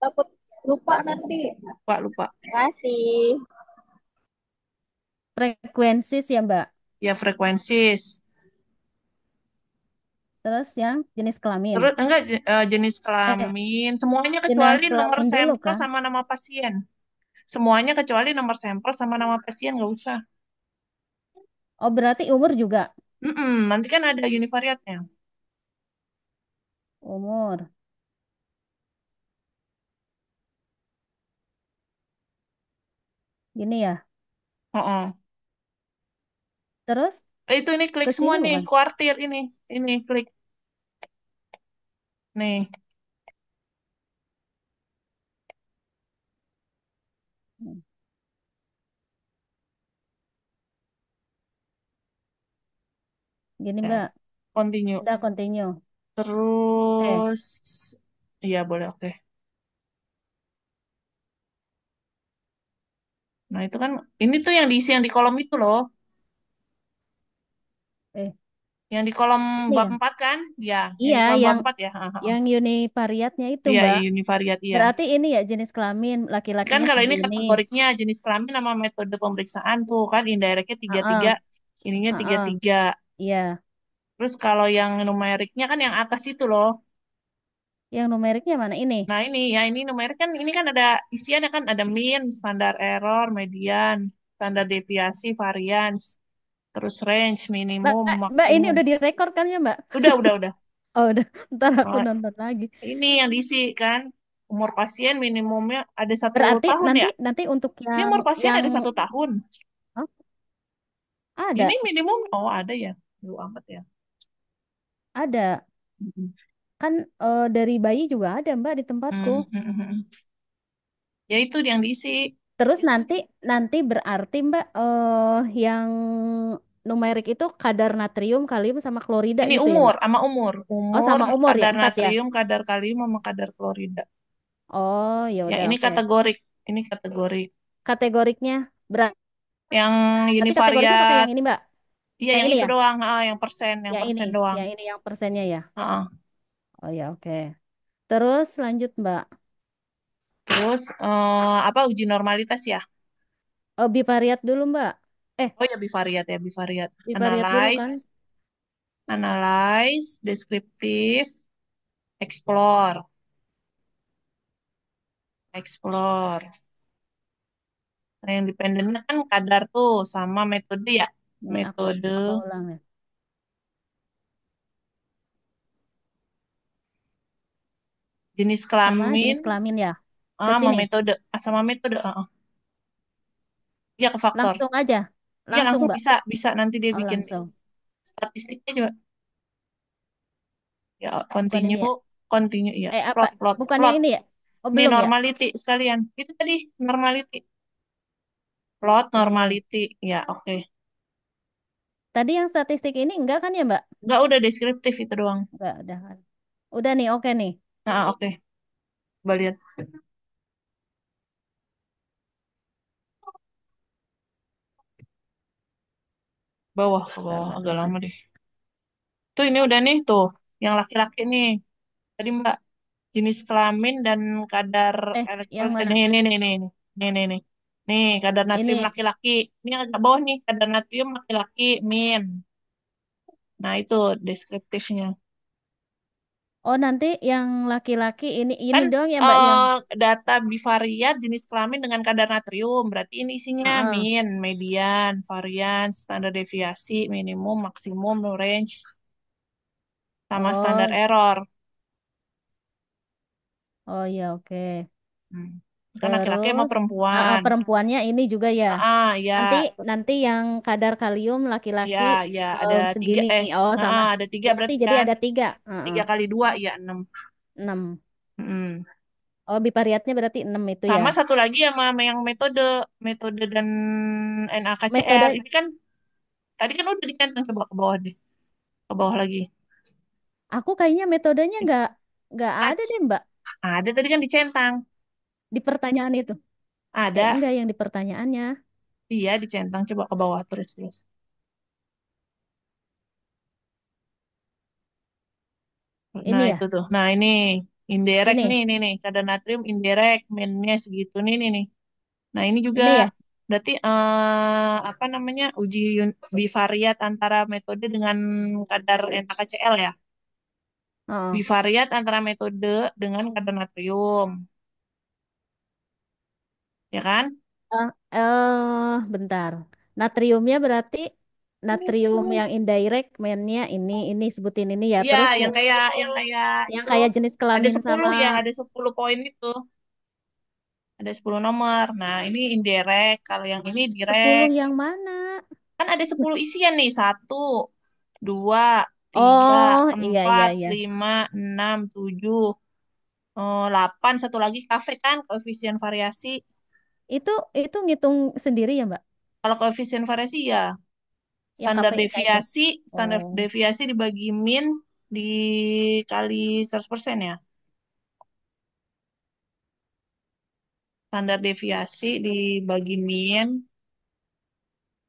Takut lupa nanti. Lupa, lupa. Kasih. Frekuensis ya, Mbak. Ya, frekuensis. Terus yang jenis kelamin. Terus enggak jenis Eh, kelamin, semuanya jenis kecuali nomor kelamin dulu sampel kan? sama nama pasien. Semuanya kecuali nomor sampel sama nama pasien nggak usah. Oh, berarti umur juga. Nanti kan ada univariatnya. Umur. Gini ya. Oh, Terus itu ini klik ke semua sini nih, bukan? kuartir ini klik nih. Gini, Ya, Mbak. continue. Udah continue. Oke. Terus, iya boleh oke. Nah itu kan, ini tuh yang diisi yang di kolom itu loh, Eh, yang di kolom ini bab ya. 4 kan? Ya, yang Iya, di kolom bab yang 4 ya. yang univariatnya itu, Iya, Mbak. univariat iya. Berarti ini ya jenis kelamin Kan laki-lakinya kalau ini segini. kategoriknya jenis kelamin sama metode pemeriksaan tuh kan indirectnya tiga Heeh, tiga, ininya tiga heeh. tiga. Iya. Terus kalau yang numeriknya kan yang atas itu loh. Yang numeriknya mana ini? Nah ini ya ini numerik kan ini kan ada isiannya kan ada mean, standar error, median, standar deviasi, variance, terus range, Mbak, minimum, Mbak ini maksimum. udah direkord kan ya, Mbak? Udah. Oh, udah. Ntar aku Nah, nonton lagi. ini yang diisi kan umur pasien minimumnya ada satu Berarti tahun nanti ya. nanti untuk Ini yang umur pasien yang ada 1 tahun. oh, Ini ada, minimum oh ada ya. Lu amat ya. ada. Mm-mm. Kan dari bayi juga ada, Mbak, di tempatku. Ya itu yang diisi. Terus nanti nanti berarti Mbak yang numerik itu kadar natrium, kalium sama klorida Ini gitu ya, umur Mbak? sama umur. Oh, Umur, sama umur ya, kadar 4 ya. natrium, kadar kalium sama kadar klorida. Oh, ya Ya udah ini oke. kategorik. Ini kategorik. Kategoriknya Yang berarti kategoriknya pakai univariat. yang ini, Mbak. Iya Yang yang ini itu ya? doang. Yang Yang ini, persen doang. yang ini yang persennya ya. Ah. Oh ya, oke. Terus lanjut, Mbak. Terus apa uji normalitas ya? Oh, bivariat dulu, Mbak. Eh, Oh ya bivariat ya bivariat. bivariat dulu kan? Analyze, analyze, deskriptif, explore, explore. Nah, yang dependennya kan kadar tuh sama metode ya. Nih Metode aku ulang ya. jenis Sama kelamin jenis kelamin ya. Ke sama sini. metode sama metode. Iya ke faktor. Langsung aja. Iya Langsung, langsung Mbak. bisa bisa nanti dia Oh, bikin langsung. statistiknya juga. Ya Bukan ini ya. continue ya. Apa? Bukannya Plot. ini ya? Oh, Nih belum ya? normality sekalian. Itu tadi normality. Plot Oke. normality. Ya oke. Tadi yang statistik ini enggak kan ya, Mbak? Enggak udah deskriptif itu doang. Enggak, udah kan. Udah nih, oke nih. Nah oke. Coba lihat ke Bentar, bawah Mbak, agak lanjut. lama deh. Tuh ini udah nih tuh. Yang laki-laki nih. Tadi Mbak jenis kelamin dan kadar Yang elektron mana? nih. Nih, kadar natrium Ini. laki-laki. Ini agak bawah nih, kadar natrium laki-laki min. Nah, itu deskriptifnya. Oh, nanti yang laki-laki ini Kan doang ya, Mbak, yang data bivariat jenis kelamin dengan kadar natrium. Berarti ini isinya Heeh. min, median, varians, standar deviasi, minimum, maksimum, range, sama standar Oh, error. oh ya, oke. Hmm. Kan laki-laki sama Terus perempuan. perempuannya ini juga ya. Nanti Ya, nanti yang kadar kalium laki-laki ada tiga, segini. Oh, sama. ada tiga Berarti berarti jadi kan. ada tiga. Heeh. 3 kali 2 ya 6. 6. Mm. Oh, bivariatnya berarti 6 itu ya. Sama satu lagi sama yang metode, metode dan NaKCr. Metode Ini kan tadi kan udah dicentang coba ke bawah deh, ke bawah lagi. aku kayaknya metodenya nggak Kan ada deh, Mbak, ada tadi kan dicentang. di pertanyaan itu. Ada, Enggak yang di pertanyaannya. iya dicentang coba ke bawah terus terus. Nah Ini itu ya. tuh. Nah ini. Indirect Ini, nih, kadar natrium indirect, minnya segitu nih. Nah, ini juga ini ya. berarti apa namanya uji bivariat antara metode dengan kadar NaCl ya. Oh, Bivariat antara metode dengan kadar natrium, ya kan? bentar. Natriumnya berarti natrium yang indirect, mainnya ini sebutin ini ya. Iya, Terus yang kayak yang itu kayak jenis ada kelamin 10 sama ya, ada 10 poin itu. Ada 10 nomor. Nah, ini indirect, kalau yang ini 10 direct. yang mana? Kan ada 10 isian nih, satu, dua, tiga, Oh, iya iya empat, iya. lima, enam, tujuh, 8, satu lagi kafe kan, koefisien variasi. Itu ngitung sendiri ya, Mbak? Kalau koefisien variasi ya, Yang kafeinnya itu. standar Oh, deviasi dibagi min dikali 100% ya. Standar deviasi dibagi min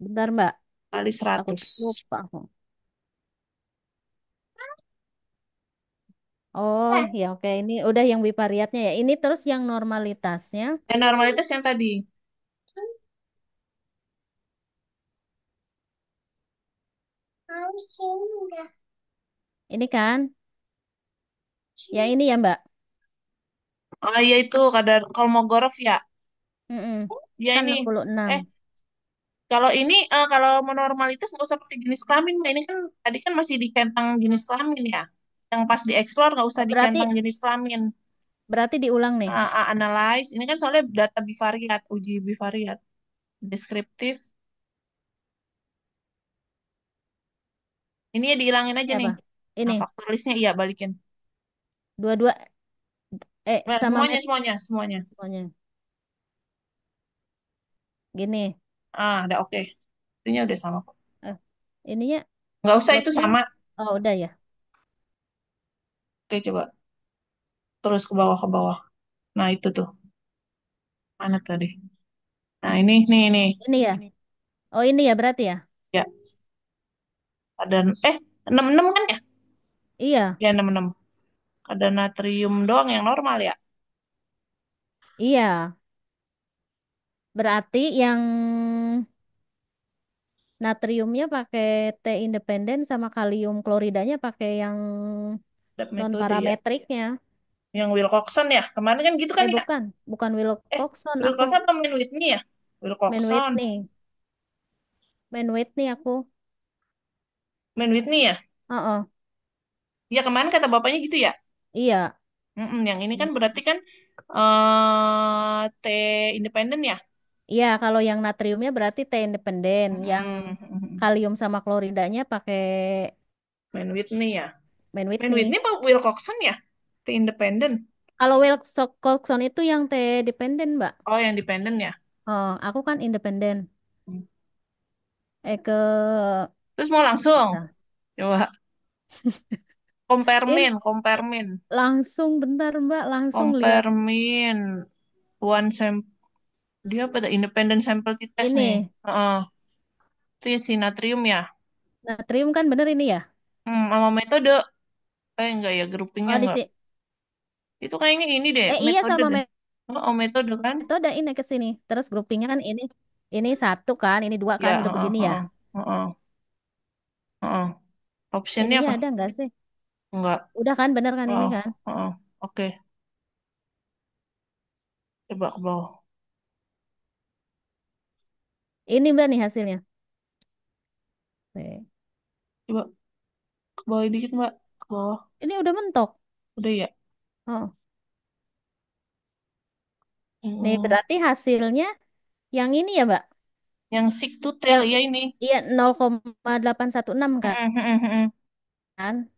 bentar, Mbak. kali Takut 100. lupa aku. Oh, ya oke. Ini udah yang bivariatnya ya. Ini terus yang normalitasnya. Normalitas yang tadi. Ini kan? Ya ini ya, Mbak. Oh iya itu kadar Kolmogorov ya. Mm-mm. Ya Kan ini. 66. Eh, kalau ini kalau normalitas nggak usah pakai jenis kelamin, Mbak. Ini kan tadi kan masih dicentang jenis kelamin ya. Yang pas dieksplor nggak usah Oh, dicentang berarti jenis kelamin. berarti diulang nih. Analyze. Ini kan soalnya data bivariat, uji bivariat. Deskriptif. Ini ya dihilangin aja nih. Siapa? Nah, Ini faktor listnya iya balikin. dua-dua Nah, sama semuanya, met semuanya, semuanya. semuanya. Gini. Udah oke. Itunya udah sama kok. Eh, ininya Nggak usah itu plotnya. sama. Oh, udah ya. Oke, coba. Terus ke bawah, ke bawah. Nah, itu tuh. Mana tadi? Nah, ini. Ini ya. Oh, ini ya berarti ya. Ya, ada 66 kan ya? Iya. Ya, 66. Ada natrium doang yang normal ya. Iya. Berarti yang natriumnya pakai T independen sama kalium kloridanya pakai yang Ada non metode ya. parametriknya. Yang Wilcoxon ya. Kemarin kan gitu kan ya? Bukan, bukan Eh, Wilcoxon. Aku Wilcoxon apa Min Whitney ya? main Wilcoxon. Whitney, main Whitney aku. Min Whitney ya? Oh, Ya, kemarin kata bapaknya gitu ya? iya, Yang ini kan berarti kan T independen ya? iya. Kalau yang natriumnya berarti T independen. Yang Mm-mm. kalium sama kloridanya pakai Min Whitney ya? main Min Whitney. Whitney apa Wilcoxon ya? T independen. Kalau Wilcoxon itu yang T dependen, Mbak. Oh, yang dependen ya? Oh, aku kan independen. Hmm. Ke Terus mau langsung? Bentar. Coba. Compare Ini min, compare min. langsung bentar, Mbak, langsung lihat Compare min. One sample. Dia apa? Independent sample test nih. ini. Heeh. Itu ya si natrium ya. Natrium kan bener ini ya? Sama metode. Enggak ya, groupingnya Oh, di enggak. sini. Itu kayaknya ini deh, Iya metode sama deh. Oh, metode kan? metode ini ke sini. Terus groupingnya kan ini satu kan, ini dua Ya, kan udah heeh, begini ya. heeh, heeh, heeh. Optionnya Ininya apa? ada nggak sih? Enggak. Udah kan bener kan ini Heeh, kan? heeh. Oke, coba ke bawah. Ini Mbak nih hasilnya. Oke. Coba ke bawah dikit, Mbak. Ke bawah. Ini udah mentok. Udah ya? Oh. Nih Hmm, berarti hasilnya yang ini ya Mbak? yang sick to tell Yang ya ini. iya 0,816 Heeh, heeh, heeh. kan?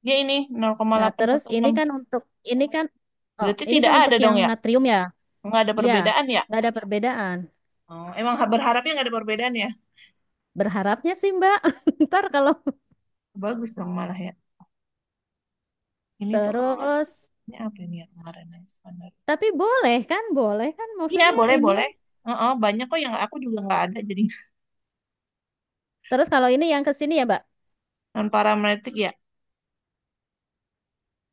Ya ini Nah, terus 0,816. Berarti ini tidak kan untuk ada dong yang ya? natrium ya. Nggak ada Iya, perbedaan ya? nggak ada perbedaan. Oh, emang berharapnya nggak ada perbedaan ya? Berharapnya sih Mbak. Ntar kalau Bagus dong malah ya. Ini tuh kalau terus ini apa ini ya kemarin ya, standar. tapi boleh kan? Boleh kan? Iya, Maksudnya boleh, ini boleh. kan. Heeh, banyak kok yang aku juga nggak ada jadi Terus kalau ini yang ke sini ya, Mbak? non parametrik ya.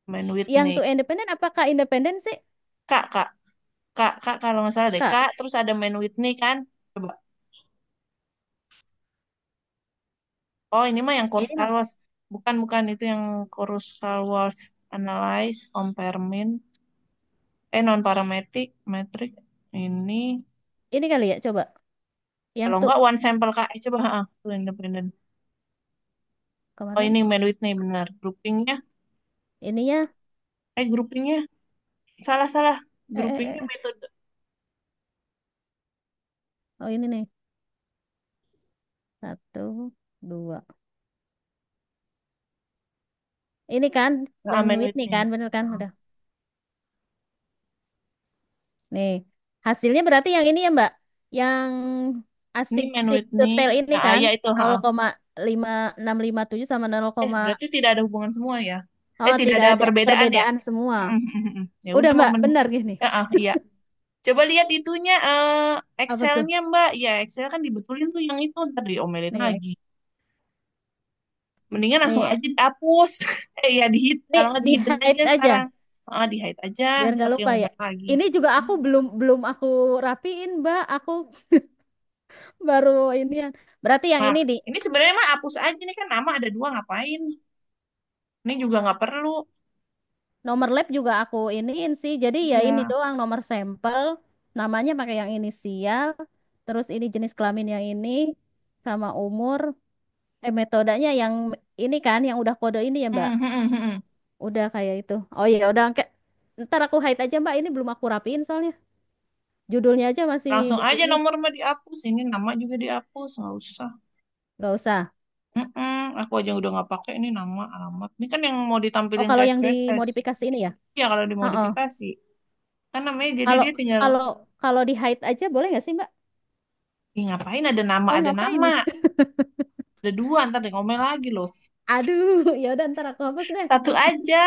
Man Yang Whitney. tuh independen apakah independen sih? Kak, Kak, Kak, kalau nggak salah deh, Kak, Kak. Terus ada Man Whitney kan? Coba. Oh, ini mah yang ini Coastal Wars. Bukan, bukan. Itu yang Coastal Wars. Analyze, compare mean. Non parametric, metric. Ini. ini kali ya coba. Yang Kalau tuh nggak one sample Kak. Coba, tuh independen. Oh, kemarin ini Man Whitney benar. Groupingnya. ininya Groupingnya. Salah, salah. eh, eh, Groupingnya eh. metode. Oh ini nih. Satu, dua. Ini kan Ben Man Whitney Whitney. kan, bener kan? Udah. Nih, hasilnya berarti yang ini ya, Mbak. Yang Ini asik Man sik Whitney. detail ini Nah, kan ya itu. 0,5657 sama 0, Berarti tidak ada hubungan semua ya? oh Tidak tidak ada ada perbedaan ya? perbedaan semua. Ya Udah, udah Mbak, momen. benar gini. Iya. Coba lihat itunya Apa tuh? Excel-nya Mbak. Ya Excel kan dibetulin tuh yang itu ntar diomelin Nih, lagi. Mendingan langsung nih, aja dihapus. Ya nih kalau nggak di di-hide aja hide aja sekarang. Di hide aja, biar ntar nggak dia lupa ya. ngomel lagi. Ini juga aku belum belum aku rapiin, Mbak. Aku baru ini ya. Berarti yang Nah, ini di ini sebenarnya mah hapus aja nih kan nama ada dua ngapain? Ini juga nggak perlu. nomor lab juga aku iniin sih. Jadi ya ini Iya. doang nomor sampel, namanya pakai yang inisial, terus ini jenis kelamin yang ini sama umur, metodenya yang ini kan yang udah kode ini ya, Mbak. Hmm, hmm, hmm, hmm. Udah kayak itu. Oh iya, udah ntar aku hide aja, Mbak. Ini belum aku rapiin soalnya. Judulnya aja masih Langsung aja begini. nomor mah dihapus. Ini nama juga dihapus, nggak usah. Nggak usah. Aku aja udah nggak pakai ini nama alamat. Ini kan yang mau Oh, ditampilin ke kalau yang SPSS. dimodifikasi ini ya? Ya kalau Heeh. dimodifikasi. Kan namanya jadi Kalau dia tinggal, kalau kalau di hide aja boleh nggak sih, Mbak? ih ngapain ada nama, Oh, ada ngapain nama. ya? Ada dua, ntar dia ngomel lagi loh. Aduh, ya udah ntar aku hapus deh. Satu aja.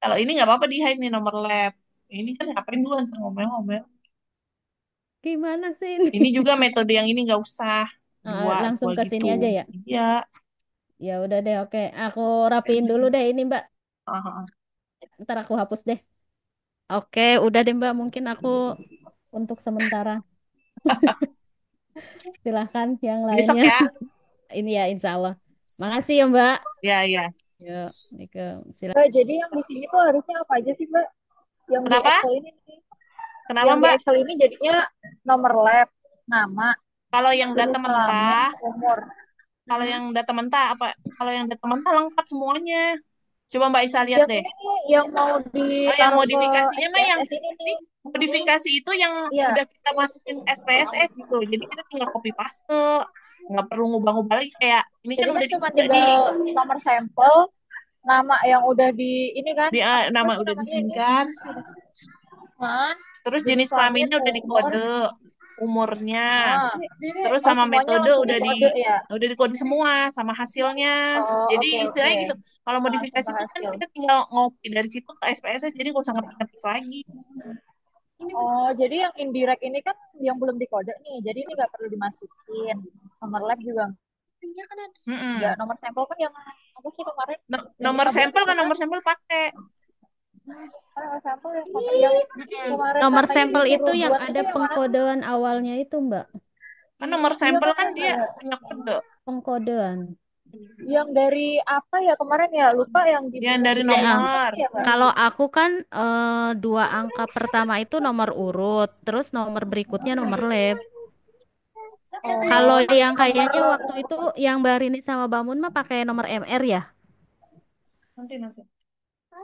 Kalau ini nggak apa-apa di hide nih nomor lab. Ini kan ngapain dua, ntar ngomel-ngomel. Gimana sih ini? Ini juga metode yang ini nggak usah. Dua, Langsung dua ke gitu. sini aja ya. Iya. Ya udah deh, oke. Aku rapiin dulu deh ini, Mbak. Ah, ah, ah. Ntar aku hapus deh. Oke, udah deh, Mbak. Mungkin aku untuk sementara. Silahkan yang Besok lainnya. ya. Ini ya, insya Allah. Makasih ya, Mbak. Ya, ya. Yuk, Assalamualaikum. Mbak, jadi yang di sini tuh harusnya apa aja sih, Mbak? Yang di Kenapa? Excel ini nih. Kenapa Yang di Mbak? Excel ini jadinya nomor lab, nama, Kalau yang data jenis kelamin, mentah, umur. kalau Hmm. yang data mentah apa? Kalau yang data mentah lengkap semuanya. Coba Mbak Isa lihat Yang deh. ini nih, yang mau Oh, yang ditaruh ke modifikasinya mah yang SPSS ini nih. modifikasi itu yang Iya, udah kita masukin SPSS gitu. Jadi kita tinggal copy paste, nggak perlu ngubah-ngubah lagi kayak ini kan jadi kan udah cuma di tinggal nomor sampel, nama yang udah di ini kan, apa nama sih udah namanya ini? disingkat, Nah, terus jenis jenis kelamin, kelaminnya udah umur, dikode, umurnya, ah, terus oh sama semuanya metode langsung dikode ya. udah dikode semua sama hasilnya. Oh Jadi oke oke. istilahnya gitu. Kalau Langsung modifikasi ke itu kan hasil. kita tinggal ngopi dari situ ke SPSS, jadi nggak usah ngetik-ngetik lagi. Oh jadi yang indirect ini kan yang belum dikode nih, jadi ini nggak perlu dimasukin. Nomor lab juga nggak, Mm-mm. nomor sampel kan yang apa sih kemarin yang Nomor kita buat sampel itu kan kan. nomor sampel pakai. Kan nomor sampel yang Mm-mm. kemarin Nomor katanya sampel itu disuruh yang buat itu ada yang mana tuh? pengkodean awalnya itu, Mbak. Kan nomor Iya sampel kan kan yang dia punya kode. Pengkodean. dari apa ya kemarin ya, lupa yang Yang dari dibilang Ya, apa nomor. sih ya Mbak? kalau aku kan dua angka pertama itu nomor urut, terus nomor berikutnya nomor lab. Kalau Oh yang nomor kayaknya waktu itu yang Mbak Rini sama Mbak Mun mah pakai nomor MR ya, Nanti nanti.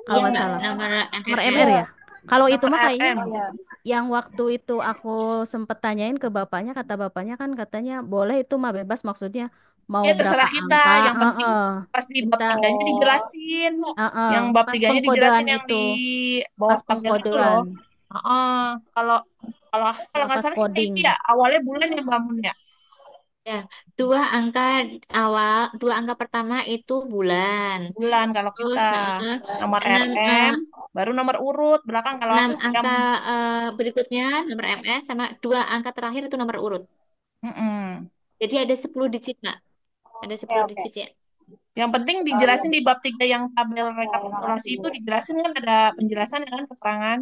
kalau Iya nggak Mbak, salah. nomor Nomor MRR. MR iya. ya. Kalau itu Nomor mah kayaknya RM. Oh ya. yang waktu itu aku sempet tanyain ke bapaknya, kata bapaknya kan katanya boleh itu mah bebas, maksudnya mau Ya berapa terserah kita. angka, Yang penting heeh. pas di bab Kita, tiganya Oh dijelasin. heeh, Yang bab pas tiganya pengkodean dijelasin yang itu, di pas bawah tabel itu loh. pengkodean, Heeh. Kalau kalau aku kalau ya nggak pas salah kita itu ya coding. awalnya bulan yang bangun ya. Ya, dua angka awal, dua angka pertama itu bulan. Bulan kalau kita Terus nomor enam RM, baru nomor urut belakang kalau enam aku jam. angka berikutnya nomor MS sama dua angka terakhir itu nomor urut. Mm-mm. Jadi ada 10 digit, Mbak. Ada oke 10 oke. digit ya. Yang penting Oh iya, dijelasin di bab 3 yang tabel oh, rekapitulasi makasih itu Bu. dijelasin kan ada penjelasan kan keterangan.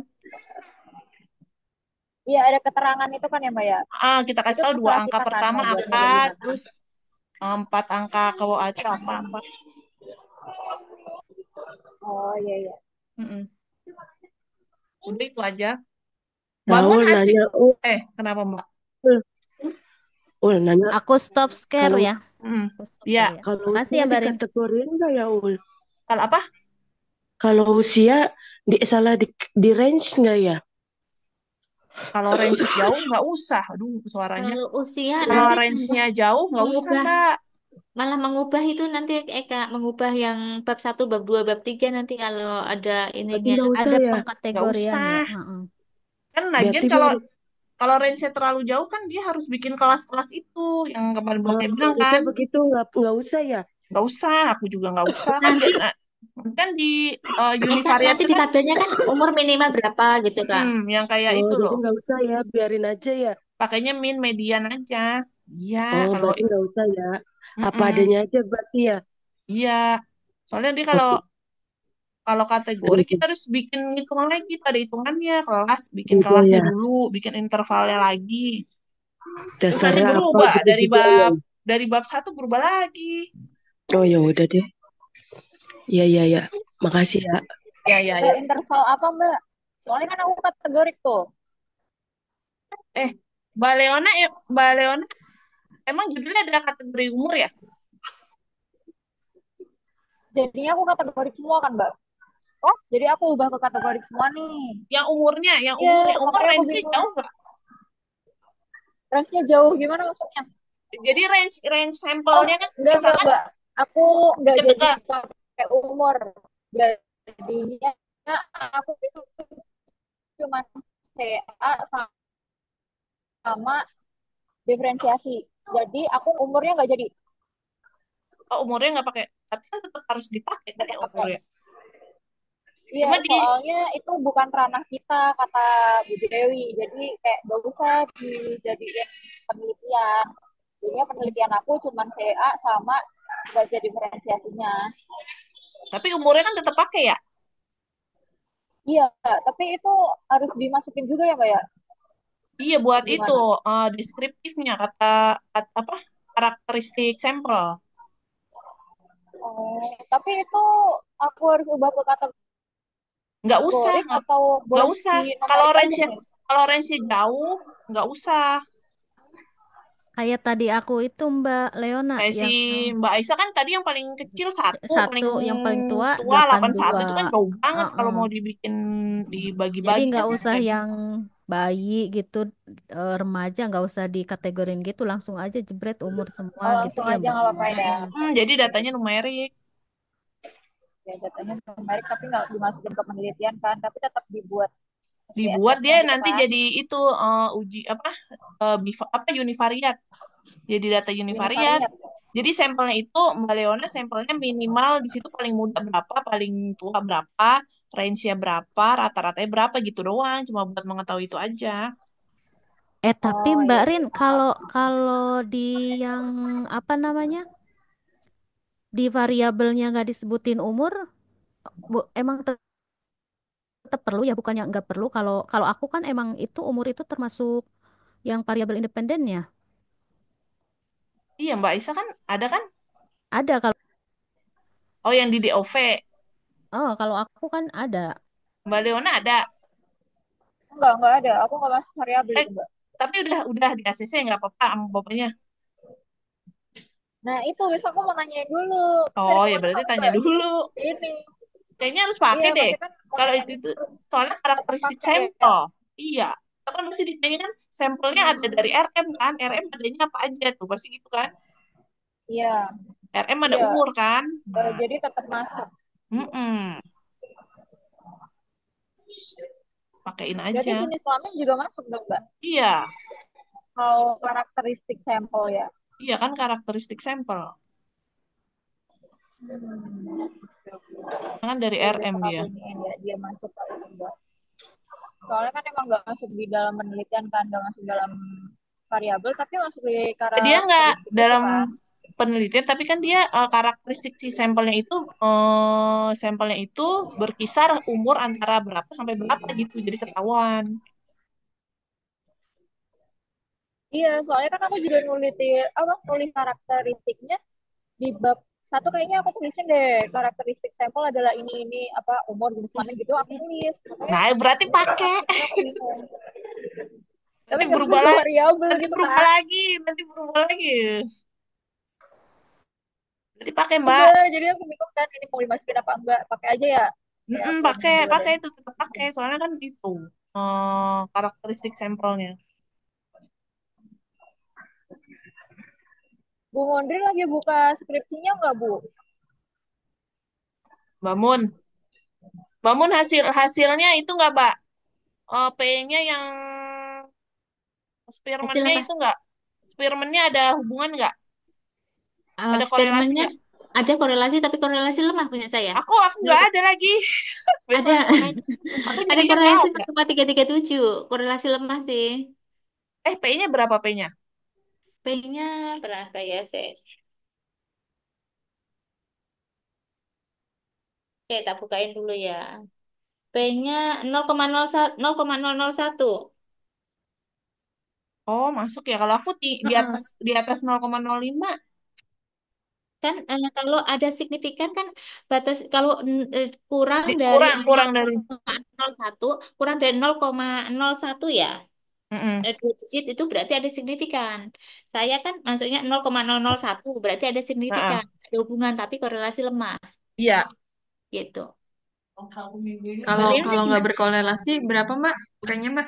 Iya ada keterangan itu kan ya Mbak ya. Kita kasih Itu tahu dua terserah angka kita kan pertama mau buatnya apa, kayak gimana. terus 4 angka ke itu apa-apa. Oh iya iya. Mm-mm. Udah itu aja. Mbak Mun Raul asik. nanya, Kenapa Mbak? Ul, nanya Aku stop scare kalau ya. Mm. Aku stop Iya. dulu ya. kalau Makasih usia ya Mbak Rin. dikategorin nggak ya Ul? Kalau apa? Kalau usia salah di range nggak ya? Kalau range jauh nggak usah. Aduh, suaranya. Kalau usia Kalau nanti tambah range-nya jauh nggak usah, mengubah, Mbak. malah mengubah itu nanti Kak, mengubah yang bab satu, bab 2, bab 3 nanti kalau ada Berarti ininya. nggak usah Ada ya? Nggak pengkategorian ya. usah. Heeh. Kan lagian Berarti kalau baru kalau range-nya terlalu jauh kan dia harus bikin kelas-kelas itu yang kemarin Mbaknya bilang maksudnya kan. begitu nggak usah ya? Nggak usah, aku juga nggak usah. Nanti Kan di Kak, Univariat nanti itu di kan tabelnya kan umur minimal berapa gitu Kak. yang kayak Oh, itu jadi loh. nggak usah ya, biarin aja ya. Pakainya min median aja. Iya, Oh, kalau berarti nggak usah ya. Apa mm-mm, adanya aja berarti ya. iya. Soalnya dia kalau Oke, kalau kategori terus kita harus bikin hitungan lagi, tuh ada hitungannya kelas, bikin juga kelasnya ya. dulu, bikin intervalnya lagi. Terus nanti Dasarnya apa berubah gitu dari juga ya. bab 1 berubah lagi. Oh ya udah deh. Iya iya ya. Makasih ya. Ya ya Mbak ya. interval apa Mbak? Soalnya kan aku kategorik tuh. Eh, Mbak Leona emang judulnya ada kategori umur ya? Jadinya aku kategorik semua kan Mbak. Oh, Jadi aku ubah ke kategorik semua nih. Iya, yang umur makanya aku range-nya bingung. jauh nggak? Range-nya jauh gimana maksudnya? Jadi range range Oh, sampelnya kan enggak misalkan Mbak. Aku nggak jadi dekat-dekat. pakai umur. Jadinya aku itu cuma CA sama diferensiasi. Jadi aku umurnya nggak jadi. Oh, umurnya nggak pakai, tapi kan tetap harus dipakai kan Nggak ya pakai. umurnya. Iya, Cuma di soalnya itu bukan ranah kita, kata Bu Dewi. Jadi kayak gak usah dijadiin penelitian. Jadinya penelitian aku cuma CA sama baca diferensiasinya. tapi umurnya kan tetap pakai ya. Iya, tapi itu harus dimasukin juga ya, Mbak ya? Iya buat itu Gimana? deskriptifnya kata apa karakteristik sampel. Oh, tapi itu aku harus ubah ke Nggak usah, kategorik atau nggak boleh usah. di Kalau numerik aja range-nya nih? kalau range-nya jauh, nggak usah. Kayak tadi aku itu Mbak Leona Kayak si yang Mbak Aisyah kan tadi yang paling kecil satu, satu paling yang paling tua tua 81 82. itu kan jauh banget kalau Heeh. mau dibikin Jadi dibagi-bagi kan nggak usah nggak yang bisa. bayi gitu, remaja nggak usah dikategorin gitu, langsung aja jebret umur semua Oh, gitu langsung ya aja Mbak. nggak apa-apa ya. Mm-mm. Jadi datanya numerik. Ya, datanya numerik tapi nggak dimasukin ke penelitian kan, tapi tetap dibuat Dibuat SPSS-nya dia gitu nanti kan. jadi itu uji apa univariat. Jadi data univariat. Univariat. Jadi sampelnya itu Mbak Leona sampelnya minimal di situ paling muda berapa, paling tua berapa, range-nya berapa, rata-ratanya berapa gitu doang, cuma buat mengetahui itu aja. Tapi Oh Mbak iya Rin, iya paham. kalau kalau di yang apa namanya, di variabelnya nggak disebutin umur, emang tetap perlu ya, bukannya nggak perlu. Kalau kalau aku kan emang itu umur itu termasuk yang variabel independennya. Iya Mbak Isa kan ada kan? Ada kalau Oh yang di DOV. kalau aku kan ada. Mbak Leona ada. Enggak ada. Aku nggak masuk variabel Eh itu, Mbak. tapi udah di ACC nggak apa-apa sama bapaknya. Nah, itu besok aku mau nanyain dulu. Dari Oh ya kemana berarti tahu, tanya Mbak? dulu. Ini. Kayaknya harus pakai Iya, deh. pasti kan mau Kalau nanya itu itu. soalnya Tetap karakteristik pakai ya. sampel. Iya. Kan pasti ditanya kan sampelnya ada dari Hmm, RM kan. RM adanya apa aja tuh pasti gitu kan. iya, RM ada iya. umur kan. Nah, Jadi tetap masuk. mm-mm. Pakein Berarti aja. jenis kelamin juga masuk dong, Mbak? Iya. Kalau karakteristik sampel ya. Iya kan karakteristik sampel. Hmm. Kan dari Oke, RM besok dia. aku iniin ya, dia masuk ke itu, Mbak. Soalnya kan emang nggak masuk di dalam penelitian kan, nggak masuk dalam variabel, tapi masuk di Dia nggak karakteristik itu dalam kan. penelitian, tapi kan dia karakteristik si sampelnya itu berkisar umur antara berapa sampai berapa gitu, jadi ketahuan. Iya, soalnya kan aku juga nulis karakteristiknya di bab satu kayaknya aku tulisin deh karakteristik sampel adalah ini apa umur jenis Wih, kelamin gitu aku tulis. Makanya nah, berarti pakai. makanya aku bingung. Tapi Nanti karena berubah itu lagi, variabel nanti gitu berubah kan. lagi, nanti berubah lagi. Berarti pakai Mbak. Iya, jadi aku bingung kan ini mau dimasukin apa enggak. Pakai aja ya. Ya Mm-mm, aku pakai, minum dulu deh. pakai itu tetap pakai. Soalnya kan itu karakteristik sampelnya. Bu Mondri lagi buka skripsinya enggak, Bu? Bangun, bangun hasilnya itu nggak, Mbak? P-nya yang Hasil Spearman-nya apa? itu nggak? Spearman-nya ada hubungan nggak? Ada korelasi Eksperimennya nggak? ada korelasi tapi korelasi lemah punya saya. Aku nggak ada lagi. Ada Besok aku nanya. Aku ada jadinya nggak korelasi ada. 0,337. Korelasi lemah sih. P-nya berapa P-nya? P-nya berapa ya, Seth? Oke, tak bukain dulu ya. P-nya 0,01. Oh, masuk ya. Kalau aku Heeh. di atas 0,05. Kan kalau ada signifikan kan batas kalau kurang dari Kurang dari. 0,01 kurang dari 0,01 ya. Mm-mm. Dua digit itu berarti ada signifikan. Saya kan masuknya 0,001 berarti ada Heeh. signifikan, ada hubungan tapi korelasi lemah Iya. gitu. Kalau Mariana kalau nggak gimana? berkorelasi berapa Mbak? Kayaknya Mbak.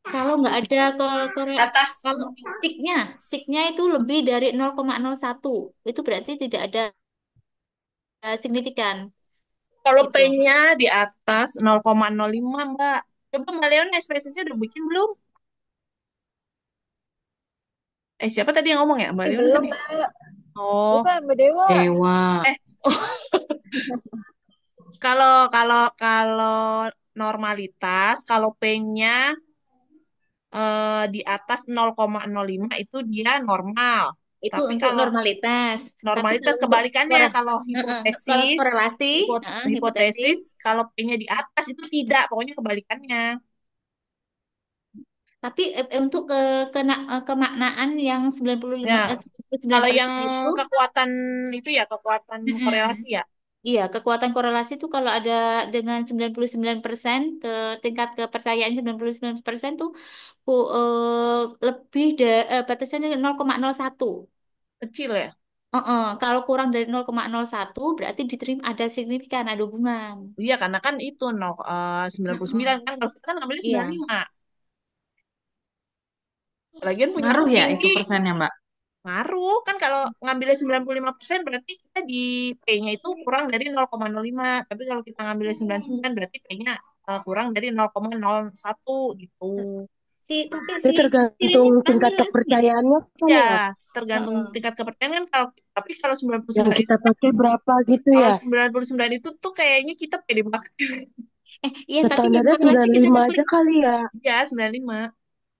Kalau nggak ada Atas. kalau signya itu lebih dari 0,01 itu berarti tidak ada signifikan Kalau gitu. P-nya di atas 0,05, Mbak. Coba Mbak Leon SPSS-nya udah bikin belum? Siapa tadi yang ngomong ya? Mbak Leon kan Belum, ya? Mbak. Oh. Bukan, Mbak Dewa. Dewa. Eh, kalau kalau kalau normalitas, kalau P-nya di atas 0,05 itu dia normal. Itu Tapi untuk kalau normalitas. Tapi normalitas kalau untuk kebalikannya, kalau kalau hipotesis, korelasi, hipotesis. hipotesis, kalau P-nya di atas itu tidak, pokoknya kebalikannya. Tapi untuk kemaknaan yang Ya, sembilan kalau yang persen itu, kekuatan itu ya, kekuatan korelasi mm-mm. ya. Iya, kekuatan korelasi itu kalau ada dengan 99% ke tingkat kepercayaan 99% tuh lebih batasannya 0,01. Kecil ya. Kalau kurang dari 0,01 berarti diterima ada signifikan, ada hubungan. Iya, karena kan itu 99 Mm-mm. kan, kalau kita kan ngambilnya Iya. 95. Lagian punya aku Ngaruh ya itu tinggi. persennya Mbak? Ngaruh kan kalau ngambilnya 95% berarti kita di P-nya itu kurang dari 0,05. Tapi kalau kita ngambilnya 99 berarti P-nya kurang dari 0,01 gitu. Tapi Itu sirine tergantung kurang tingkat jelas ya. kepercayaannya kan Ya, ya. tergantung Heeh. tingkat kepercayaan kan tapi kalau Yang 99 kita pakai berapa gitu kalau ya. 99 itu tuh kayaknya kita pede banget. Iya, tapi di Standarnya korelasi kita 95 ngeklik aja kali ya. Ya, 95.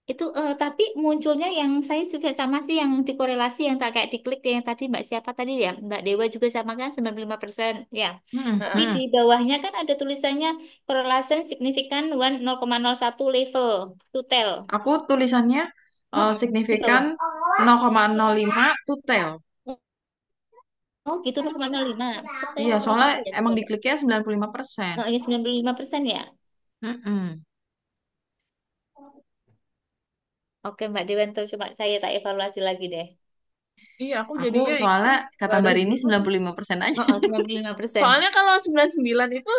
itu tapi munculnya yang saya juga sama sih yang dikorelasi yang tak kayak diklik yang tadi Mbak siapa tadi ya Mbak Dewa juga sama kan 95% ya. Tapi Heeh. di bawahnya kan ada tulisannya correlation significant one 0,01 level to tell. Aku tulisannya Heeh, di signifikan bawah. 0,05 to tell. Oh gitu 0,05. Kok saya Iya, soalnya 0,01 ya di emang bawah. dikliknya 95%. Oh iya 95% ya. Mm-mm. Oke Mbak Dewa tuh coba saya tak evaluasi lagi deh. Iya, aku Aku jadinya soalnya kata nggak ada Mbak Rini hubungan. 95% aja. Oh 95%. Soalnya kalau 99 itu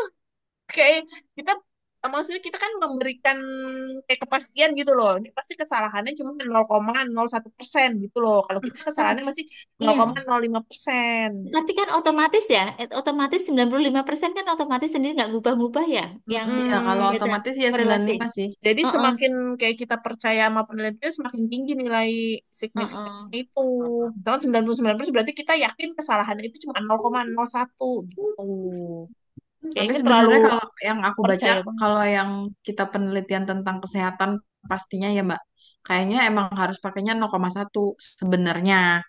kayak kita maksudnya kita kan memberikan kayak kepastian gitu loh. Ini pasti kesalahannya cuma 0,01% gitu loh. Kalau kita kesalahannya masih Iya. 0,05%. Tapi kan otomatis ya, otomatis 95% kan otomatis sendiri nggak ngubah-ngubah ya, yang Iya, kalau Mm-mm. data otomatis ya korelasi. 95 sih. Jadi Heeh, semakin kayak kita percaya sama penelitian semakin tinggi nilai signifikannya heeh. itu. Tahun 99% berarti kita yakin kesalahannya itu cuma 0,01 gitu. Tapi Kayaknya terlalu sebenarnya kalau yang aku baca, percaya banget. kalau yang kita penelitian tentang kesehatan pastinya ya Mbak, kayaknya emang harus pakainya 0,1 sebenarnya.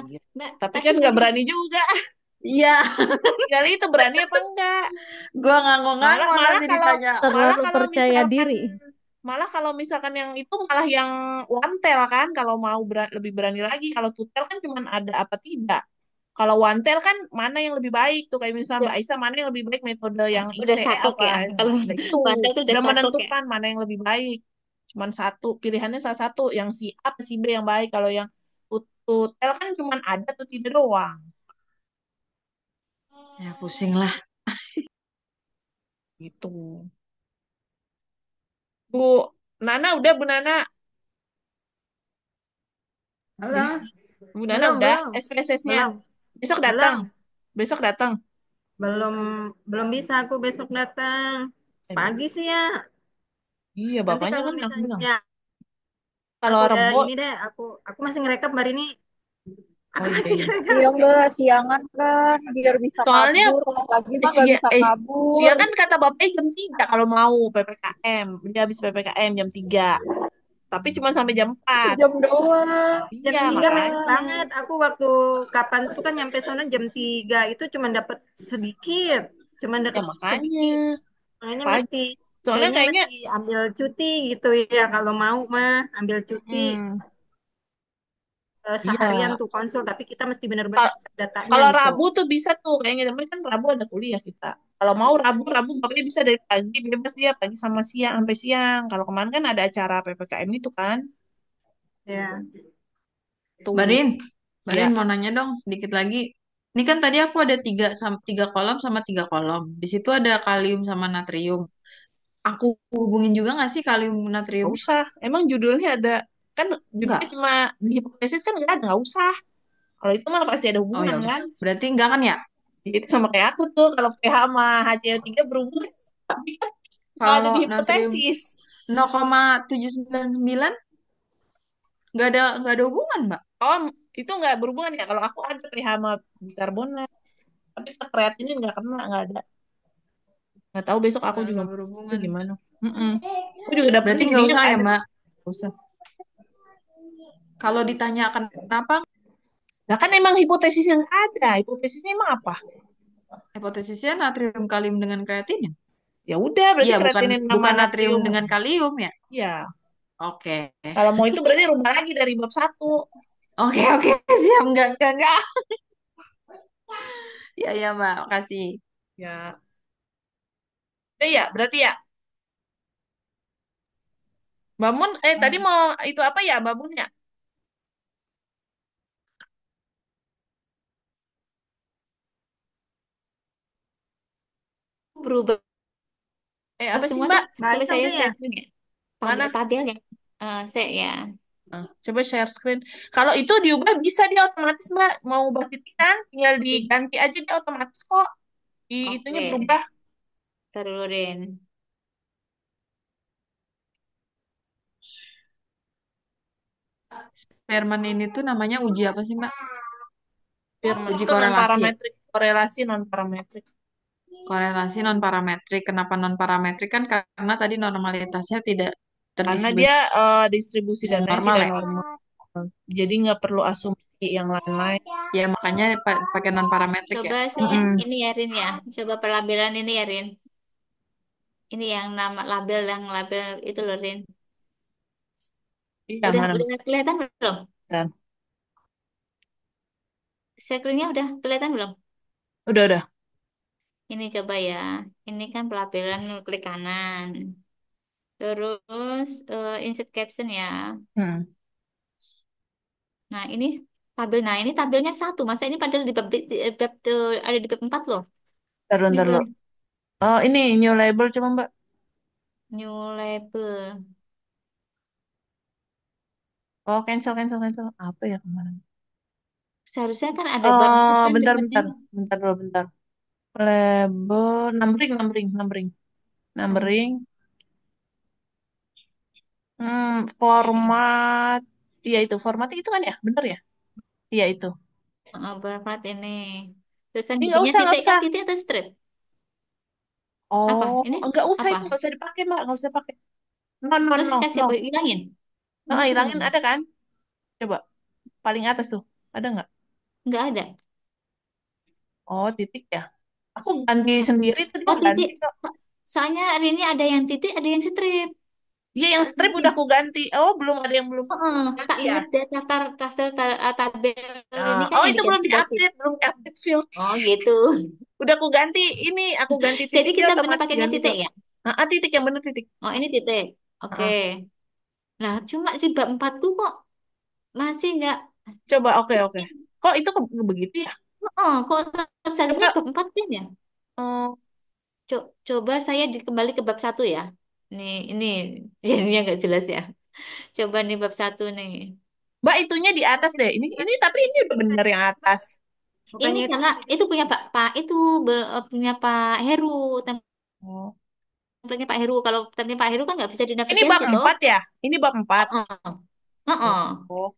Iya. Mbak, Tapi pasti kan nggak tadi berani juga. Iya, Kali itu berani apa enggak? gua Malah ngangong-ngangong malah nanti kalau ditanya. malah Terlalu kalau percaya misalkan diri. malah kalau misalkan yang itu malah yang wantel kan kalau mau lebih berani lagi. Kalau tutel kan cuman ada apa tidak. Kalau wantel kan mana yang lebih baik tuh kayak misalnya udah Mbak Aisyah mana yang lebih baik metode yang udah IC saklek apa ya. Kalau nah, itu Wantel tuh udah udah saklek ya. menentukan mana yang lebih baik. Cuman satu pilihannya salah satu yang si A atau si B yang baik. Kalau yang tutel kan cuman ada tuh tidak doang Ya pusing lah. gitu. Bu Nana udah Bu Nana. Halo, Bu Nana belum, udah belum, SPSS-nya. belum, Besok datang. belum, Besok datang. belum, belum bisa aku besok datang. Aduh. Pagi sih ya. Iya, Nanti bapaknya kalau kan aku bilang. misalnya Kalau aku Rebo, ini deh, aku masih ngerekap hari ini. oh Aku iya masih iya. ngerekap. Iya Mbak, siangan kan biar bisa Soalnya kabur. Kalau pagi mah nggak bisa Sia kabur. kan kata bapaknya jam 3 kalau mau PPKM. Dia habis PPKM jam 3. Tapi cuma sampai jam 4. Sejam doang. Jam Iya, 3 mepet makanya. banget. Aku waktu kapan tuh kan nyampe sana jam 3 itu cuma dapat sedikit. Cuma Ya dapat makanya. sedikit. Makanya Pagi. mesti Soalnya kayaknya kayaknya mesti ambil cuti gitu ya kalau mau mah ambil cuti. hmm, Seharian iya. tuh konsul tapi kita mesti benar-benar datanya Kalau gitu. Rabu tuh bisa tuh kayaknya, tapi kan Rabu ada kuliah kita. Kalau mau Rabu bapaknya bisa dari pagi bebas dia pagi sama siang sampai siang. Kalau kemarin kan ada acara PPKM itu kan. Ya. Tuh. Barin, Ya. Barin mau nanya dong sedikit lagi. Ini kan tadi aku ada tiga kolom sama 3 kolom. Di situ ada kalium sama natrium. Aku hubungin juga nggak sih kalium Nggak natriumnya? usah. Emang judulnya ada kan judulnya Enggak. cuma di hipotesis kan nggak ada nggak usah. Kalau itu mah pasti ada Oh ya hubungan udah. kan. Berarti enggak kan ya? Itu sama kayak aku tuh kalau pH sama HCl3 berhubungan. Tapi kan nggak ada Kalau di natrium hipotesis. 0,799 nggak ada hubungan, Mbak. Oh, itu nggak berhubungan ya. Kalau aku ada pH sama bikarbonat. Tapi ke kreatinnya nggak kena, nggak ada. Nggak tahu besok aku juga Nggak itu berhubungan. gimana. Mm-mm. Aku juga Berarti dapetnya nggak jadinya usah nggak ya, ada. Mbak. Nggak usah. Kalau ditanya kenapa, Nah kan emang hipotesisnya nggak ada. Hipotesisnya emang apa? hipotesisnya natrium kalium dengan kreatin ya? Ya udah, berarti Iya, bukan kreatinin nama bukan natrium natrium. dengan kalium ya? Ya, Oke. kalau mau itu berarti rubah lagi dari bab 1. Oke, oke, siap. Enggak. Ya, ya, Mbak. Makasih. Ya, ya berarti ya. Mbak Mun, tadi mau itu apa ya, Mbak Mun ya? Berubah Apa sih semua tuh. Mbak? Mbak Coba Aisyah saya udah ya? share dulu ya. Tabel Mana? tabel ya. Saya ya. Coba share screen. Kalau itu diubah bisa dia otomatis Mbak. Mau ubah titik kan? Tinggal diganti aja dia otomatis kok. Di itunya Oke. berubah. Terurin. Sperman ini tuh namanya uji apa sih, Mbak? Firman Uji itu non korelasi ya? parametrik, korelasi non parametrik. Korelasi non parametrik. Kenapa non parametrik kan karena tadi normalitasnya tidak Karena terdistribusi dia distribusi datanya normal tidak ya. normal. Jadi nggak perlu asumsi yang lain-lain. Ya makanya pakai non parametrik ya. Coba saya Mm-mm. ini ya Rin ya. Coba pelabelan ini ya Rin. Ini yang nama label yang label itu loh Rin. Iya, Udah mana? udah kelihatan belum? Dan Screen-nya udah kelihatan belum? udah. Ini coba ya. Ini kan pelabelan klik kanan. Terus insert caption ya. Hmm. Nah, ini tabel. Nah, ini tabelnya satu. Masa ini padahal ada di bab 4 loh. Ini Ntar belum lo. Oh, ini new label coba Mbak. new label. Oh, cancel. Apa ya kemarin? Seharusnya kan ada bab 4 Oh, kan bentar, dapatnya. bentar. Bentar dulu, bentar. Label, numbering. Hmm. Numbering. Format. Iya itu, format itu kan ya? Bener ya? Iya itu. Berapa ini? Tulisan Ini bikinnya nggak titiknya usah. titik atau strip? Apa? Oh, Ini nggak usah apa? itu, nggak usah dipakai Mbak, nggak usah pakai. No, no, Terus no, kasih no. apa? Hilangin. Nah, Ini coba hilangin hilangin. ada kan? Coba, paling atas tuh. Ada nggak? nggak ada. Oh, titik ya. Aku ganti sendiri tuh dia Oh, titik. ganti kok. Soalnya hari ini ada yang titik, ada yang strip. Iya, yang Tak strip ganti. udah aku ganti. Oh, belum ada yang belum Heeh, tak ganti ya. lihat deh daftar daftar tabel ini kan Oh, yang itu belum diganti tadi. diupdate, belum diupdate field. Oh gitu. Udah aku ganti ini, aku ganti Jadi titik dia kita benar otomatis pakainya ganti titik tuh. ya? Titik yang bener titik. Oh ini titik. Oke. Ah, Nah cuma di bab 4 kok masih nggak. coba oke oke. Kok itu begitu ya? Oh, kok seharusnya Coba bab 4 kan ya? eh, Coba saya kembali ke bab 1 ya. Ini jadinya nggak jelas ya. Coba nih bab 1 nih. Mbak itunya di atas deh. Ini tapi ini udah bener yang atas. Ini Bukannya itu karena itu punya Pak itu punya Pak Heru, Oh. template Pak Heru. Kalau template Pak Heru kan nggak bisa Ini bab dinavigasi toh. 4 ya? Ini bab 4. Heeh. Heeh. Oh.